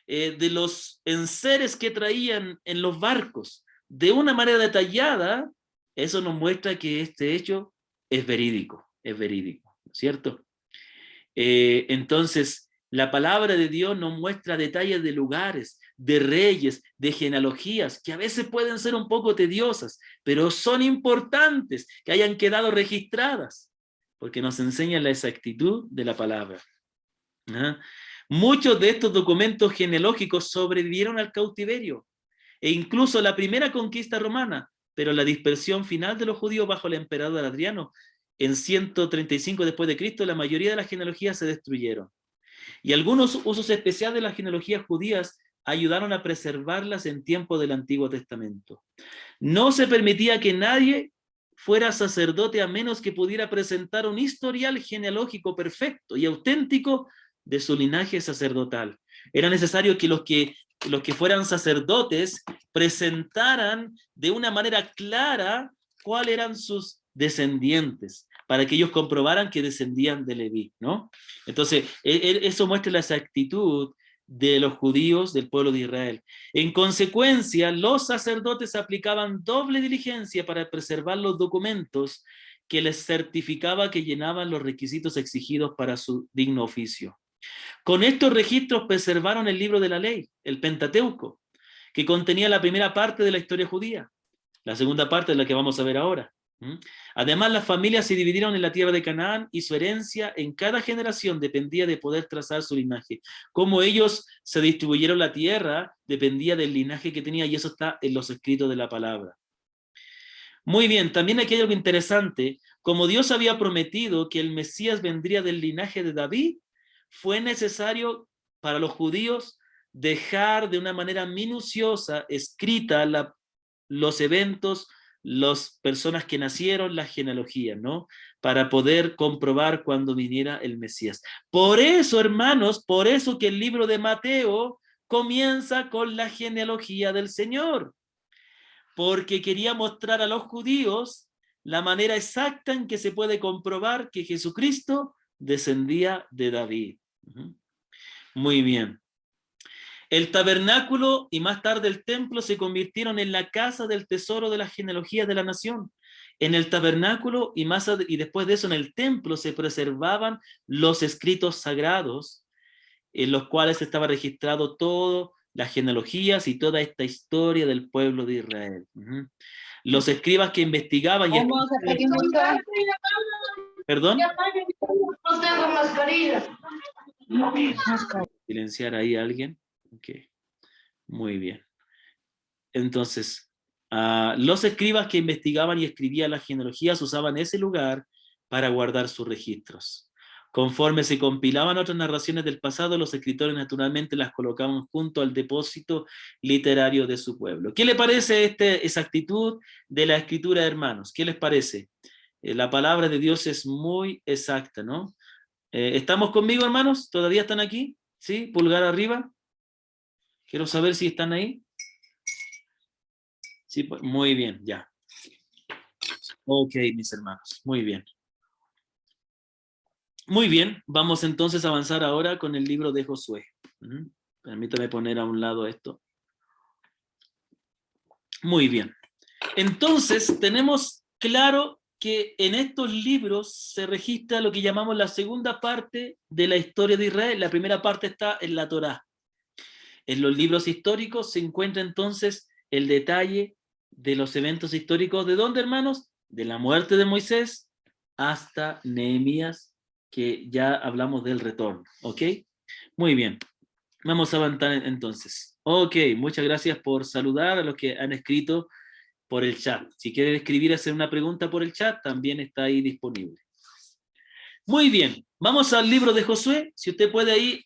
de los enseres que traían en los barcos, de una manera detallada. Eso nos muestra que este hecho es verídico, ¿cierto? Entonces, la palabra de Dios nos muestra detalles de lugares, de reyes, de genealogías, que a veces pueden ser un poco tediosas, pero son importantes que hayan quedado registradas, porque nos enseñan la exactitud de la palabra. ¿Ah? Muchos de estos documentos genealógicos sobrevivieron al cautiverio, e incluso la primera conquista romana, pero la dispersión final de los judíos bajo el emperador Adriano, en 135 después de Cristo, la mayoría de las genealogías se destruyeron. Y algunos usos especiales de las genealogías judías ayudaron a preservarlas en tiempo del Antiguo Testamento. No se permitía que nadie fuera sacerdote a menos que pudiera presentar un historial genealógico perfecto y auténtico de su linaje sacerdotal. Era necesario que los que fueran sacerdotes presentaran de una manera clara cuáles eran sus descendientes, para que ellos comprobaran que descendían de Leví, ¿no? Entonces, eso muestra la exactitud de los judíos del pueblo de Israel. En consecuencia, los sacerdotes aplicaban doble diligencia para preservar los documentos que les certificaba que llenaban los requisitos exigidos para su digno oficio. Con estos registros preservaron el libro de la ley, el Pentateuco, que contenía la primera parte de la historia judía. La segunda parte es la que vamos a ver ahora. Además, las familias se dividieron en la tierra de Canaán y su herencia en cada generación dependía de poder trazar su linaje. Cómo ellos se distribuyeron la tierra dependía del linaje que tenía, y eso está en los escritos de la palabra. Muy bien, también aquí hay algo interesante. Como Dios había prometido que el Mesías vendría del linaje de David, fue necesario para los judíos dejar de una manera minuciosa escrita los eventos, las personas que nacieron, las genealogías, ¿no? Para poder comprobar cuando viniera el Mesías. Por eso, hermanos, por eso que el libro de Mateo comienza con la genealogía del Señor, porque quería mostrar a los judíos la manera exacta en que se puede comprobar que Jesucristo descendía de David. Muy bien. El tabernáculo y más tarde el templo se convirtieron en la casa del tesoro de las genealogías de la nación. En el tabernáculo y después de eso en el templo se preservaban los escritos sagrados en los cuales estaba registrado todas las genealogías y toda esta historia del pueblo de Israel. Los escribas que investigaban y ¿Perdón?
No tengo mascarilla.
¿Silenciar ahí a alguien? Ok. Muy bien. Entonces, Los escribas que investigaban y escribían las genealogías usaban ese lugar para guardar sus registros. Conforme se compilaban otras narraciones del pasado, los escritores naturalmente las colocaban junto al depósito literario de su pueblo. ¿Qué le parece esta exactitud de la escritura, hermanos? ¿Qué les parece? La palabra de Dios es muy exacta, ¿no? ¿Estamos conmigo, hermanos? ¿Todavía están aquí? ¿Sí? Pulgar arriba. Quiero saber si están ahí. Sí, pues, muy bien, ya. Ok, mis hermanos, muy bien. Muy bien, vamos entonces a avanzar ahora con el libro de Josué. Permítame poner a un lado esto. Muy bien. Entonces, tenemos claro que en estos libros se registra lo que llamamos la segunda parte de la historia de Israel. La primera parte está en la Torá. En los libros históricos se encuentra entonces el detalle de los eventos históricos. ¿De dónde, hermanos? De la muerte de Moisés hasta Nehemías, que ya hablamos del retorno. ¿Ok? Muy bien. Vamos a avanzar entonces. Ok, muchas gracias por saludar a los que han escrito por el chat. Si quieren escribir, hacer una pregunta por el chat, también está ahí disponible. Muy bien, vamos al libro de Josué. Si usted puede ahí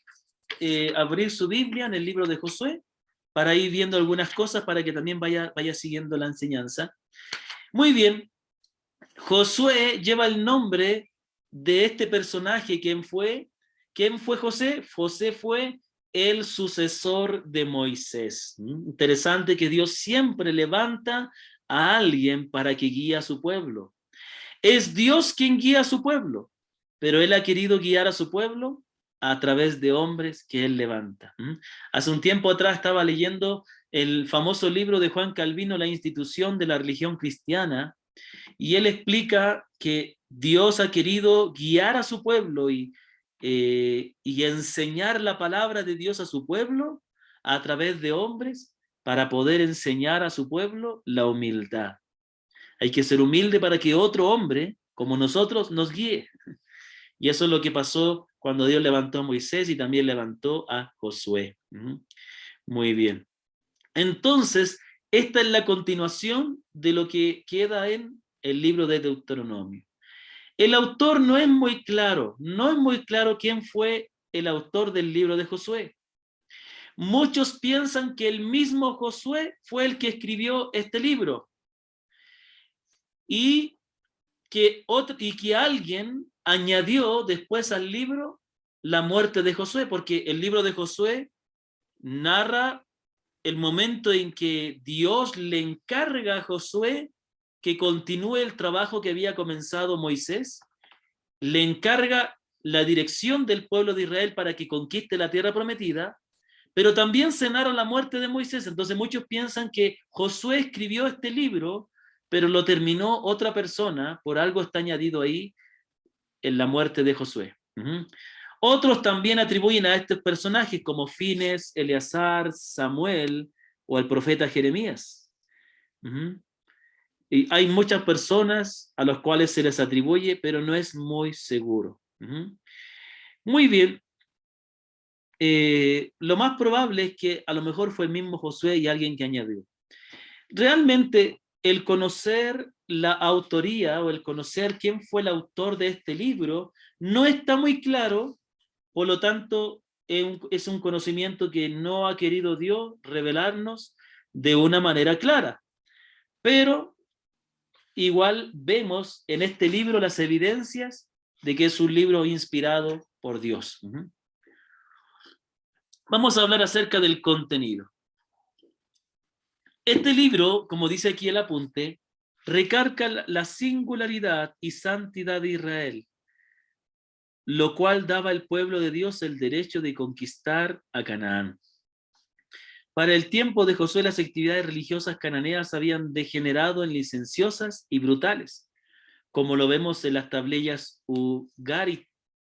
abrir su Biblia en el libro de Josué, para ir viendo algunas cosas, para que también vaya siguiendo la enseñanza. Muy bien, Josué lleva el nombre de este personaje. ¿Quién fue? ¿Quién fue José? José fue el sucesor de Moisés. Interesante que Dios siempre levanta a alguien para que guíe a su pueblo. Es Dios quien guía a su pueblo, pero Él ha querido guiar a su pueblo a través de hombres que Él levanta. Hace un tiempo atrás estaba leyendo el famoso libro de Juan Calvino, La institución de la religión cristiana, y él explica que Dios ha querido guiar a su pueblo y enseñar la palabra de Dios a su pueblo a través de hombres para poder enseñar a su pueblo la humildad. Hay que ser humilde para que otro hombre, como nosotros, nos guíe. Y eso es lo que pasó cuando Dios levantó a Moisés y también levantó a Josué. Muy bien. Entonces, esta es la continuación de lo que queda en el libro de Deuteronomio. El autor no es muy claro quién fue el autor del libro de Josué. Muchos piensan que el mismo Josué fue el que escribió este libro y que alguien añadió después al libro la muerte de Josué, porque el libro de Josué narra el momento en que Dios le encarga a Josué que continúe el trabajo que había comenzado Moisés, le encarga la dirección del pueblo de Israel para que conquiste la tierra prometida, pero también se narra la muerte de Moisés. Entonces muchos piensan que Josué escribió este libro, pero lo terminó otra persona, por algo está añadido ahí en la muerte de Josué. Otros también atribuyen a estos personajes como Fines, Eleazar, Samuel o al profeta Jeremías. Y hay muchas personas a las cuales se les atribuye, pero no es muy seguro. Muy bien. Lo más probable es que a lo mejor fue el mismo Josué y alguien que añadió. Realmente el conocer la autoría o el conocer quién fue el autor de este libro no está muy claro, por lo tanto es un conocimiento que no ha querido Dios revelarnos de una manera clara. Pero igual vemos en este libro las evidencias de que es un libro inspirado por Dios. Vamos a hablar acerca del contenido. Este libro, como dice aquí el apunte, recarga la singularidad y santidad de Israel, lo cual daba al pueblo de Dios el derecho de conquistar a Canaán. Para el tiempo de Josué, las actividades religiosas cananeas habían degenerado en licenciosas y brutales, como lo vemos en las tablillas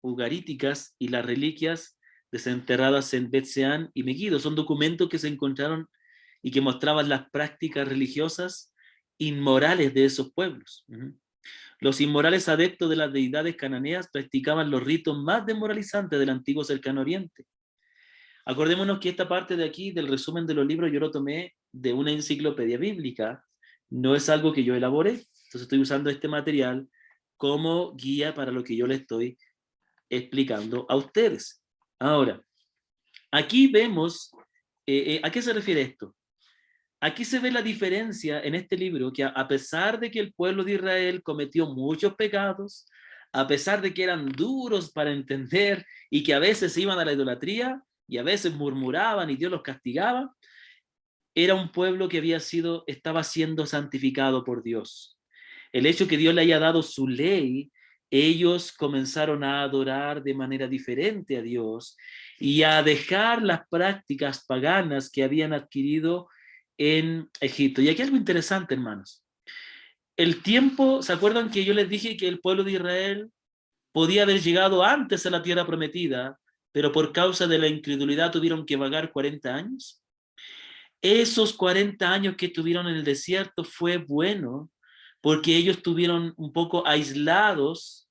ugaríticas y las reliquias desenterradas en Bet-Seán y Megiddo. Son documentos que se encontraron y que mostraban las prácticas religiosas inmorales de esos pueblos. Los inmorales adeptos de las deidades cananeas practicaban los ritos más desmoralizantes del antiguo Cercano Oriente. Acordémonos que esta parte de aquí, del resumen de los libros, yo lo tomé de una enciclopedia bíblica, no es algo que yo elaboré. Entonces estoy usando este material como guía para lo que yo le estoy explicando a ustedes. Ahora, aquí vemos, ¿a qué se refiere esto? Aquí se ve la diferencia en este libro, que a pesar de que el pueblo de Israel cometió muchos pecados, a pesar de que eran duros para entender y que a veces iban a la idolatría y a veces murmuraban y Dios los castigaba, era un pueblo que estaba siendo santificado por Dios. El hecho que Dios le haya dado su ley, ellos comenzaron a adorar de manera diferente a Dios y a dejar las prácticas paganas que habían adquirido en Egipto. Y aquí algo interesante, hermanos. El tiempo, ¿se acuerdan que yo les dije que el pueblo de Israel podía haber llegado antes a la tierra prometida, pero por causa de la incredulidad tuvieron que vagar 40 años? Esos 40 años que estuvieron en el desierto fue bueno, porque ellos estuvieron un poco aislados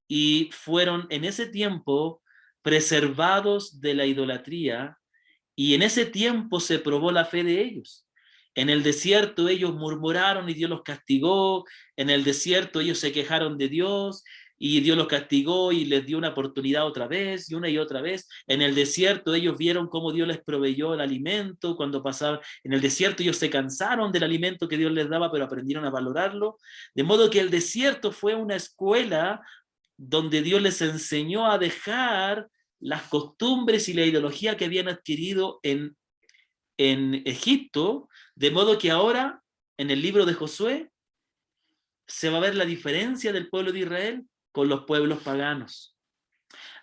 y fueron en ese tiempo preservados de la idolatría, y en ese tiempo se probó la fe de ellos. En el desierto ellos murmuraron y Dios los castigó, en el desierto ellos se quejaron de Dios y Dios los castigó y les dio una oportunidad otra vez y una y otra vez. En el desierto ellos vieron cómo Dios les proveyó el alimento cuando pasaban. En el desierto ellos se cansaron del alimento que Dios les daba, pero aprendieron a valorarlo. De modo que el desierto fue una escuela donde Dios les enseñó a dejar las costumbres y la ideología que habían adquirido en Egipto, de modo que ahora, en el libro de Josué, se va a ver la diferencia del pueblo de Israel con los pueblos paganos.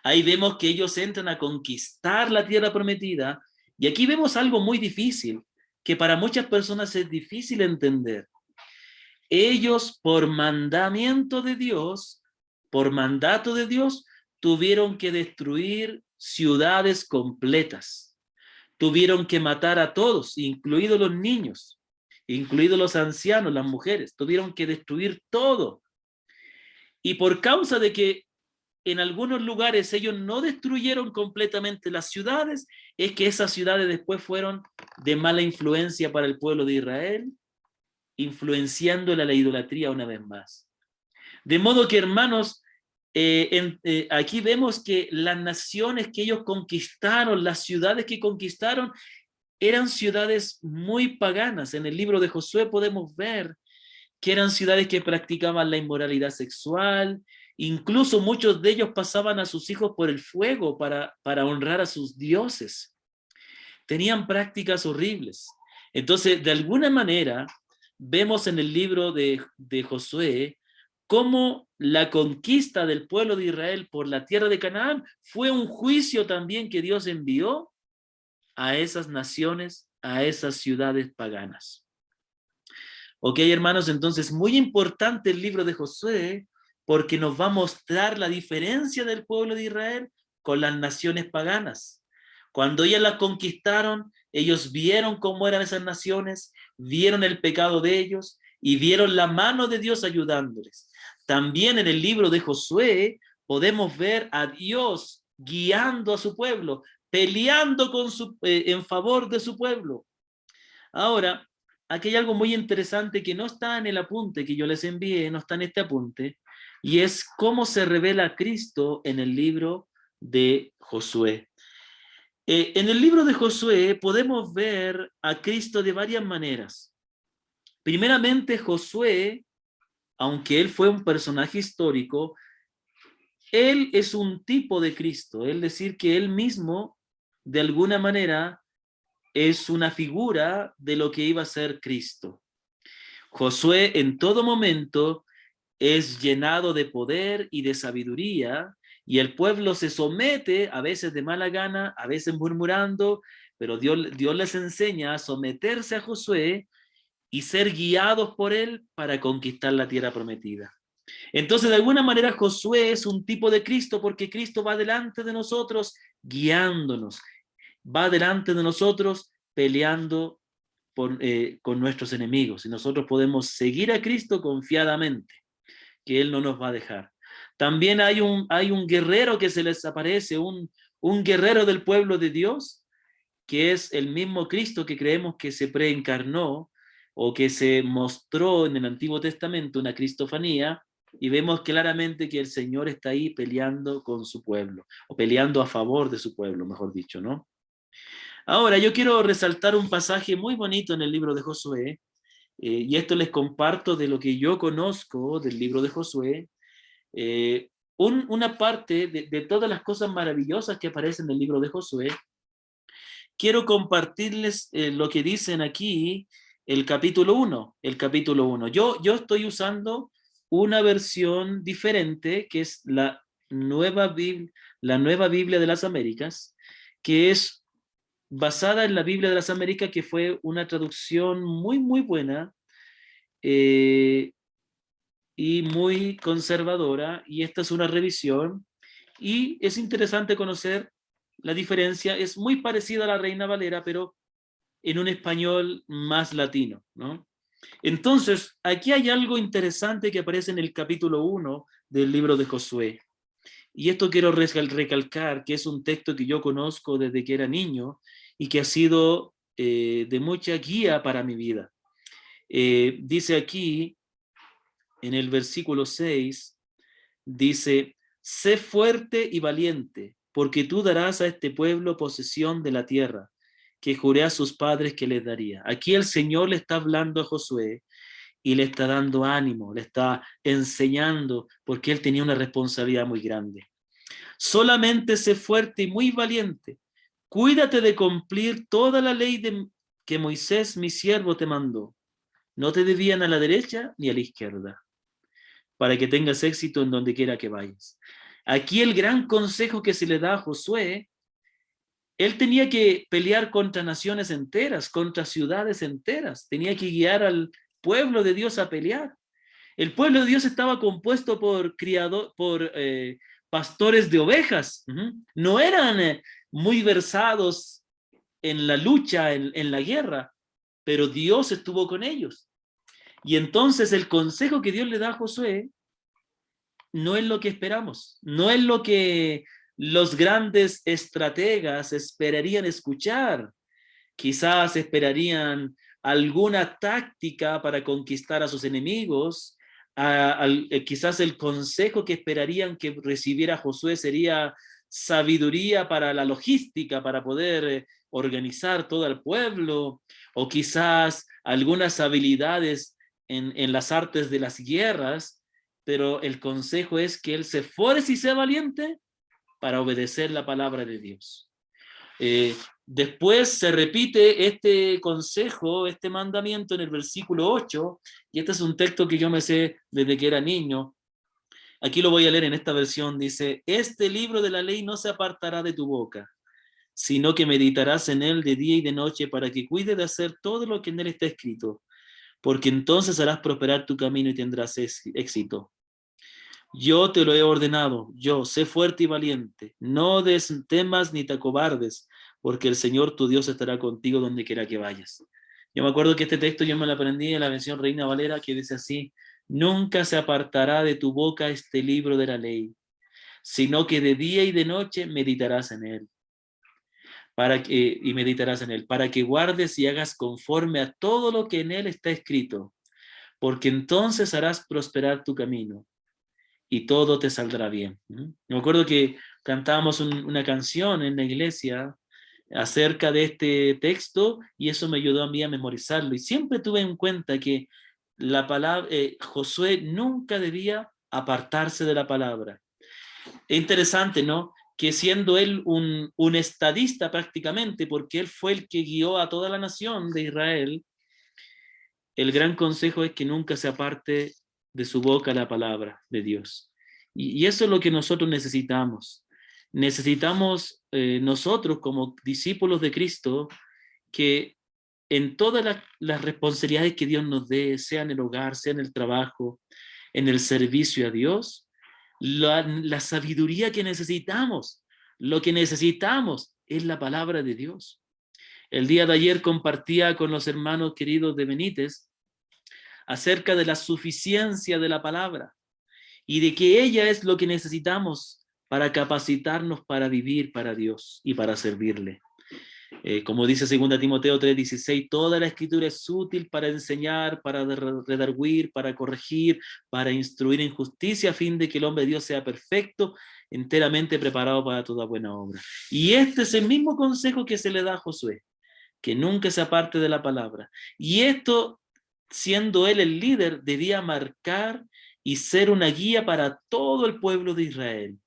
Ahí vemos que ellos entran a conquistar la tierra prometida, y aquí vemos algo muy difícil, que para muchas personas es difícil entender. Ellos, por mandamiento de Dios, por mandato de Dios, tuvieron que destruir ciudades completas. Tuvieron que matar a todos, incluidos los niños, incluidos los ancianos, las mujeres. Tuvieron que destruir todo. Y por causa de que en algunos lugares ellos no destruyeron completamente las ciudades, es que esas ciudades después fueron de mala influencia para el pueblo de Israel, influenciando la idolatría una vez más. De modo que, hermanos, aquí vemos que las naciones que ellos conquistaron, las ciudades que conquistaron, eran ciudades muy paganas. En el libro de Josué podemos ver que eran ciudades que practicaban la inmoralidad sexual, incluso muchos de ellos pasaban a sus hijos por el fuego para honrar a sus dioses. Tenían prácticas horribles. Entonces, de alguna manera, vemos en el libro de Josué cómo la conquista del pueblo de Israel por la tierra de Canaán fue un juicio también que Dios envió a esas naciones, a esas ciudades paganas. Ok, hermanos, entonces muy importante el libro de Josué, porque nos va a mostrar la diferencia del pueblo de Israel con las naciones paganas. Cuando ellas las conquistaron, ellos vieron cómo eran esas naciones, vieron el pecado de ellos y vieron la mano de Dios ayudándoles. También en el libro de Josué podemos ver a Dios guiando a su pueblo, peleando en favor de su pueblo. Ahora, aquí hay algo muy interesante que no está en el apunte que yo les envié, no está en este apunte, y es cómo se revela Cristo en el libro de Josué. En el libro de Josué podemos ver a Cristo de varias maneras. Primeramente, Josué, aunque él fue un personaje histórico, él es un tipo de Cristo, es decir, que él mismo, de alguna manera, es una figura de lo que iba a ser Cristo. Josué en todo momento es llenado de poder y de sabiduría, y el pueblo se somete, a veces de mala gana, a veces murmurando, pero Dios les enseña a someterse a Josué y ser guiados por él para conquistar la tierra prometida. Entonces, de alguna manera, Josué es un tipo de Cristo, porque Cristo va delante de nosotros guiándonos, va delante de nosotros peleando con nuestros enemigos, y nosotros podemos seguir a Cristo confiadamente, que Él no nos va a dejar. También hay un guerrero que se les aparece, un guerrero del pueblo de Dios, que es el mismo Cristo que creemos que se preencarnó, o que se mostró en el Antiguo Testamento una cristofanía, y vemos claramente que el Señor está ahí peleando con su pueblo, o peleando a favor de su pueblo, mejor dicho, ¿no? Ahora, yo quiero resaltar un pasaje muy bonito en el libro de Josué, y esto les comparto de lo que yo conozco del libro de Josué, una parte de todas las cosas maravillosas que aparecen en el libro de Josué. Quiero compartirles lo que dicen aquí, el capítulo 1. El capítulo 1. Yo estoy usando una versión diferente, que es la Nueva Biblia de las Américas, que es basada en la Biblia de las Américas, que fue una traducción muy, muy buena y muy conservadora, y esta es una revisión, y es interesante conocer la diferencia. Es muy parecida a la Reina Valera, pero en un español más latino, ¿no? Entonces, aquí hay algo interesante que aparece en el capítulo 1 del libro de Josué. Y esto quiero recalcar, que es un texto que yo conozco desde que era niño y que ha sido de mucha guía para mi vida. Dice aquí, en el versículo 6, dice: sé fuerte y valiente, porque tú darás a este pueblo posesión de la tierra, que juré a sus padres que les daría. Aquí el Señor le está hablando a Josué y le está dando ánimo, le está enseñando, porque él tenía una responsabilidad muy grande. Solamente sé fuerte y muy valiente. Cuídate de cumplir toda la ley que Moisés, mi siervo, te mandó. No te desvían a la derecha ni a la izquierda, para que tengas éxito en donde quiera que vayas. Aquí el gran consejo que se le da a Josué: él tenía que pelear contra naciones enteras, contra ciudades enteras, tenía que guiar al pueblo de Dios a pelear. El pueblo de Dios estaba compuesto por pastores de ovejas. No eran muy versados en la lucha, en la guerra, pero Dios estuvo con ellos. Y entonces el consejo que Dios le da a Josué no es lo que esperamos, no es lo que los grandes estrategas esperarían escuchar. Quizás esperarían alguna táctica para conquistar a sus enemigos. Quizás el consejo que esperarían que recibiera Josué sería sabiduría para la logística, para poder organizar todo el pueblo, o quizás algunas habilidades en las artes de las guerras, pero el consejo es que él se esfuerce y sea valiente para obedecer la palabra de Dios. Después se repite este consejo, este mandamiento en el versículo 8, y este es un texto que yo me sé desde que era niño. Aquí lo voy a leer en esta versión. Dice: este libro de la ley no se apartará de tu boca, sino que meditarás en él de día y de noche, para que cuides de hacer todo lo que en él está escrito, porque entonces harás prosperar tu camino y tendrás éxito. Yo te lo he ordenado, yo, sé fuerte y valiente, no temas ni te acobardes, porque el Señor tu Dios estará contigo donde quiera que vayas. Yo me acuerdo que este texto yo me lo aprendí en la versión Reina Valera, que dice así: nunca se apartará de tu boca este libro de la ley, sino que de día y de noche meditarás en él, para que guardes y hagas conforme a todo lo que en él está escrito, porque entonces harás prosperar tu camino y todo te saldrá bien. Me acuerdo que cantábamos una canción en la iglesia acerca de este texto, y eso me ayudó a mí a memorizarlo, y siempre tuve en cuenta que la palabra, Josué nunca debía apartarse de la palabra. Es interesante, ¿no?, que siendo él un estadista prácticamente, porque él fue el que guió a toda la nación de Israel, el gran consejo es que nunca se aparte de su boca la palabra de Dios. Y eso es lo que nosotros necesitamos. Necesitamos nosotros como discípulos de Cristo, que en todas las responsabilidades que Dios nos dé, sea en el hogar, sea en el trabajo, en el servicio a Dios, la sabiduría que necesitamos, lo que necesitamos es la palabra de Dios. El día de ayer compartía con los hermanos queridos de Benítez acerca de la suficiencia de la palabra y de que ella es lo que necesitamos para capacitarnos para vivir para Dios y para servirle. Como dice 2 Timoteo 3:16, toda la escritura es útil para enseñar, para redarguir, para corregir, para instruir en justicia, a fin de que el hombre de Dios sea perfecto, enteramente preparado para toda buena obra. Y este es el mismo consejo que se le da a Josué, que nunca se aparte de la palabra. Y esto, siendo él el líder, debía marcar y ser una guía para todo el pueblo de Israel.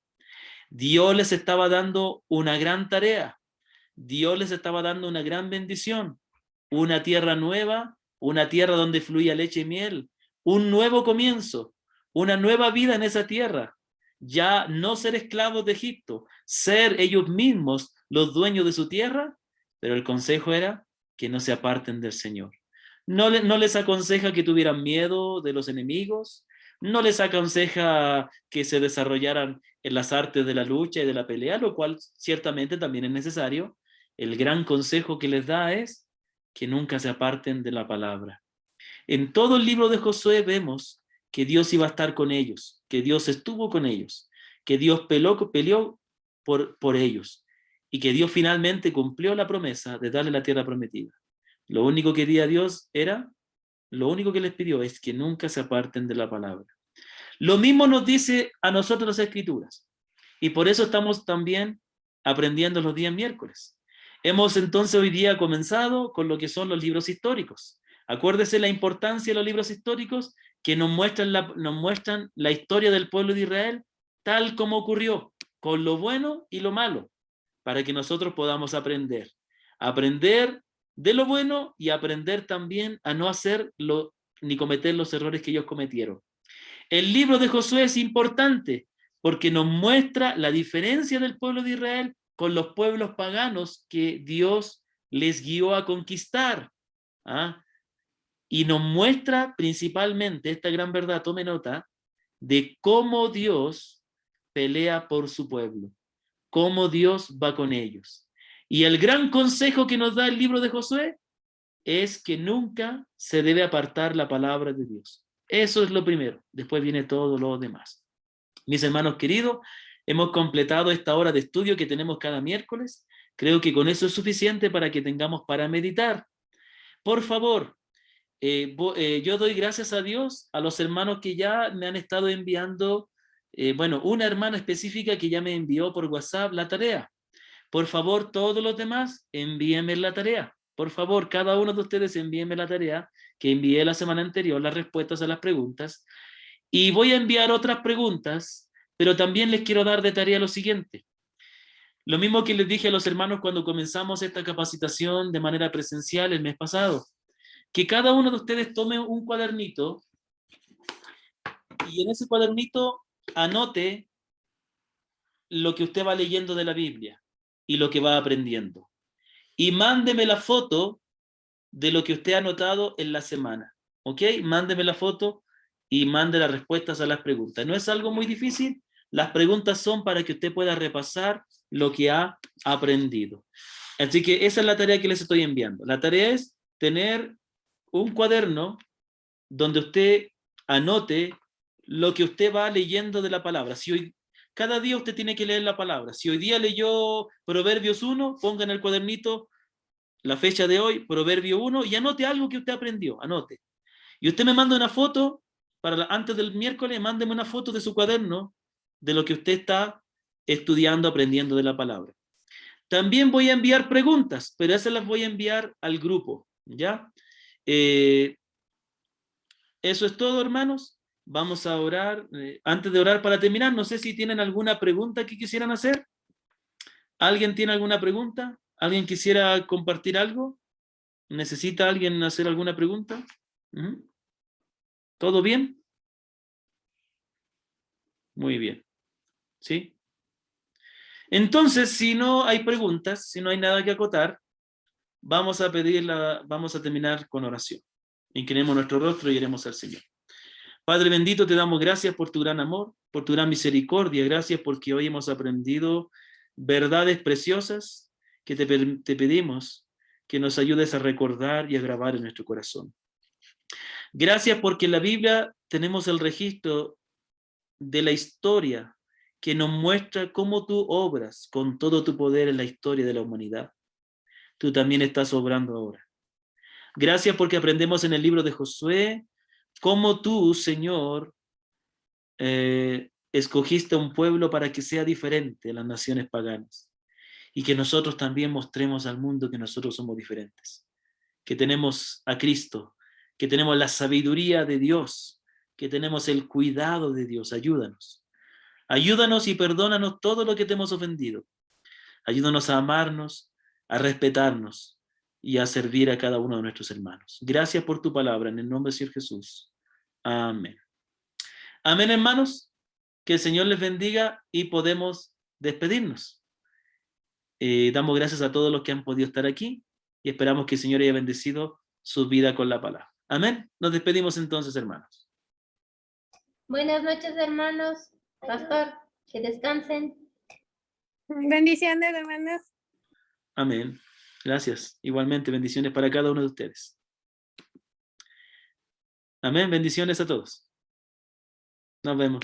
Dios les estaba dando una gran tarea. Dios les estaba dando una gran bendición, una tierra nueva, una tierra donde fluía leche y miel, un nuevo comienzo, una nueva vida en esa tierra. Ya no ser esclavos de Egipto, ser ellos mismos los dueños de su tierra, pero el consejo era que no se aparten del Señor. No les aconseja que tuvieran miedo de los enemigos, no les aconseja que se desarrollaran en las artes de la lucha y de la pelea, lo cual ciertamente también es necesario. El gran consejo que les da es que nunca se aparten de la palabra. En todo el libro de Josué vemos que Dios iba a estar con ellos, que Dios estuvo con ellos, que Dios peleó por ellos y que Dios finalmente cumplió la promesa de darle la tierra prometida. Lo único que quería Dios lo único que les pidió es que nunca se aparten de la palabra. Lo mismo nos dice a nosotros las Escrituras y por eso estamos también aprendiendo los días miércoles. Hemos entonces hoy día comenzado con lo que son los libros históricos. Acuérdese la importancia de los libros históricos que nos muestran la historia del pueblo de Israel tal como ocurrió, con lo bueno y lo malo, para que nosotros podamos aprender de lo bueno y aprender también a no hacerlo ni cometer los errores que ellos cometieron. El libro de Josué es importante porque nos muestra la diferencia del pueblo de Israel con los pueblos paganos que Dios les guió a conquistar. ¿Ah? Y nos muestra principalmente esta gran verdad, tome nota, de cómo Dios pelea por su pueblo, cómo Dios va con ellos. Y el gran consejo que nos da el libro de Josué es que nunca se debe apartar la palabra de Dios. Eso es lo primero, después viene todo lo demás. Mis hermanos queridos, hemos completado esta hora de estudio que tenemos cada miércoles. Creo que con eso es suficiente para que tengamos para meditar. Por favor, yo doy gracias a Dios, a los hermanos que ya me han estado enviando, una hermana específica que ya me envió por WhatsApp la tarea. Por favor, todos los demás, envíenme la tarea. Por favor, cada uno de ustedes envíenme la tarea que envié la semana anterior, las respuestas a las preguntas. Y voy a enviar otras preguntas, pero también les quiero dar de tarea lo siguiente. Lo mismo que les dije a los hermanos cuando comenzamos esta capacitación de manera presencial el mes pasado. Que cada uno de ustedes tome un cuadernito y en ese cuadernito anote lo que usted va leyendo de la Biblia y lo que va aprendiendo. Y mándeme la foto de lo que usted ha anotado en la semana. ¿Ok? Mándeme la foto y mande las respuestas a las preguntas. No es algo muy difícil. Las preguntas son para que usted pueda repasar lo que ha aprendido. Así que esa es la tarea que les estoy enviando. La tarea es tener un cuaderno donde usted anote lo que usted va leyendo de la palabra. Cada día usted tiene que leer la palabra. Si hoy día leyó Proverbios 1, ponga en el cuadernito la fecha de hoy, Proverbio 1, y anote algo que usted aprendió, anote. Y usted me manda una foto, antes del miércoles, mándeme una foto de su cuaderno, de lo que usted está estudiando, aprendiendo de la palabra. También voy a enviar preguntas, pero esas las voy a enviar al grupo, ¿ya? Eso es todo, hermanos. Vamos a orar. Antes de orar para terminar, no sé si tienen alguna pregunta que quisieran hacer. ¿Alguien tiene alguna pregunta? ¿Alguien quisiera compartir algo? ¿Necesita alguien hacer alguna pregunta? ¿Todo bien? Muy bien. ¿Sí? Entonces, si no hay preguntas, si no hay nada que acotar, vamos a terminar con oración. Inclinemos nuestro rostro y iremos al Señor. Padre bendito, te damos gracias por tu gran amor, por tu gran misericordia. Gracias porque hoy hemos aprendido verdades preciosas que te pedimos que nos ayudes a recordar y a grabar en nuestro corazón. Gracias porque en la Biblia tenemos el registro de la historia que nos muestra cómo tú obras con todo tu poder en la historia de la humanidad. tú también estás obrando ahora. Gracias porque aprendemos en el libro de Josué cómo tú, Señor, escogiste un pueblo para que sea diferente a las naciones paganas y que nosotros también mostremos al mundo que nosotros somos diferentes, que tenemos a Cristo, que tenemos la sabiduría de Dios, que tenemos el cuidado de Dios. Ayúdanos. Ayúdanos y perdónanos todo lo que te hemos ofendido. Ayúdanos a amarnos, a respetarnos y a servir a cada uno de nuestros hermanos. Gracias por tu palabra, en el nombre del Señor Jesús. Amén. Amén, hermanos. Que el Señor les bendiga y podemos despedirnos. Damos gracias a todos los que han podido estar aquí y esperamos que el Señor haya bendecido su vida con la palabra. Amén. Nos despedimos entonces, hermanos.
Buenas noches, hermanos. Pastor, que descansen.
Bendiciones, hermanos.
Amén. Gracias. Igualmente, bendiciones para cada uno de ustedes. Amén. Bendiciones a todos. Nos vemos.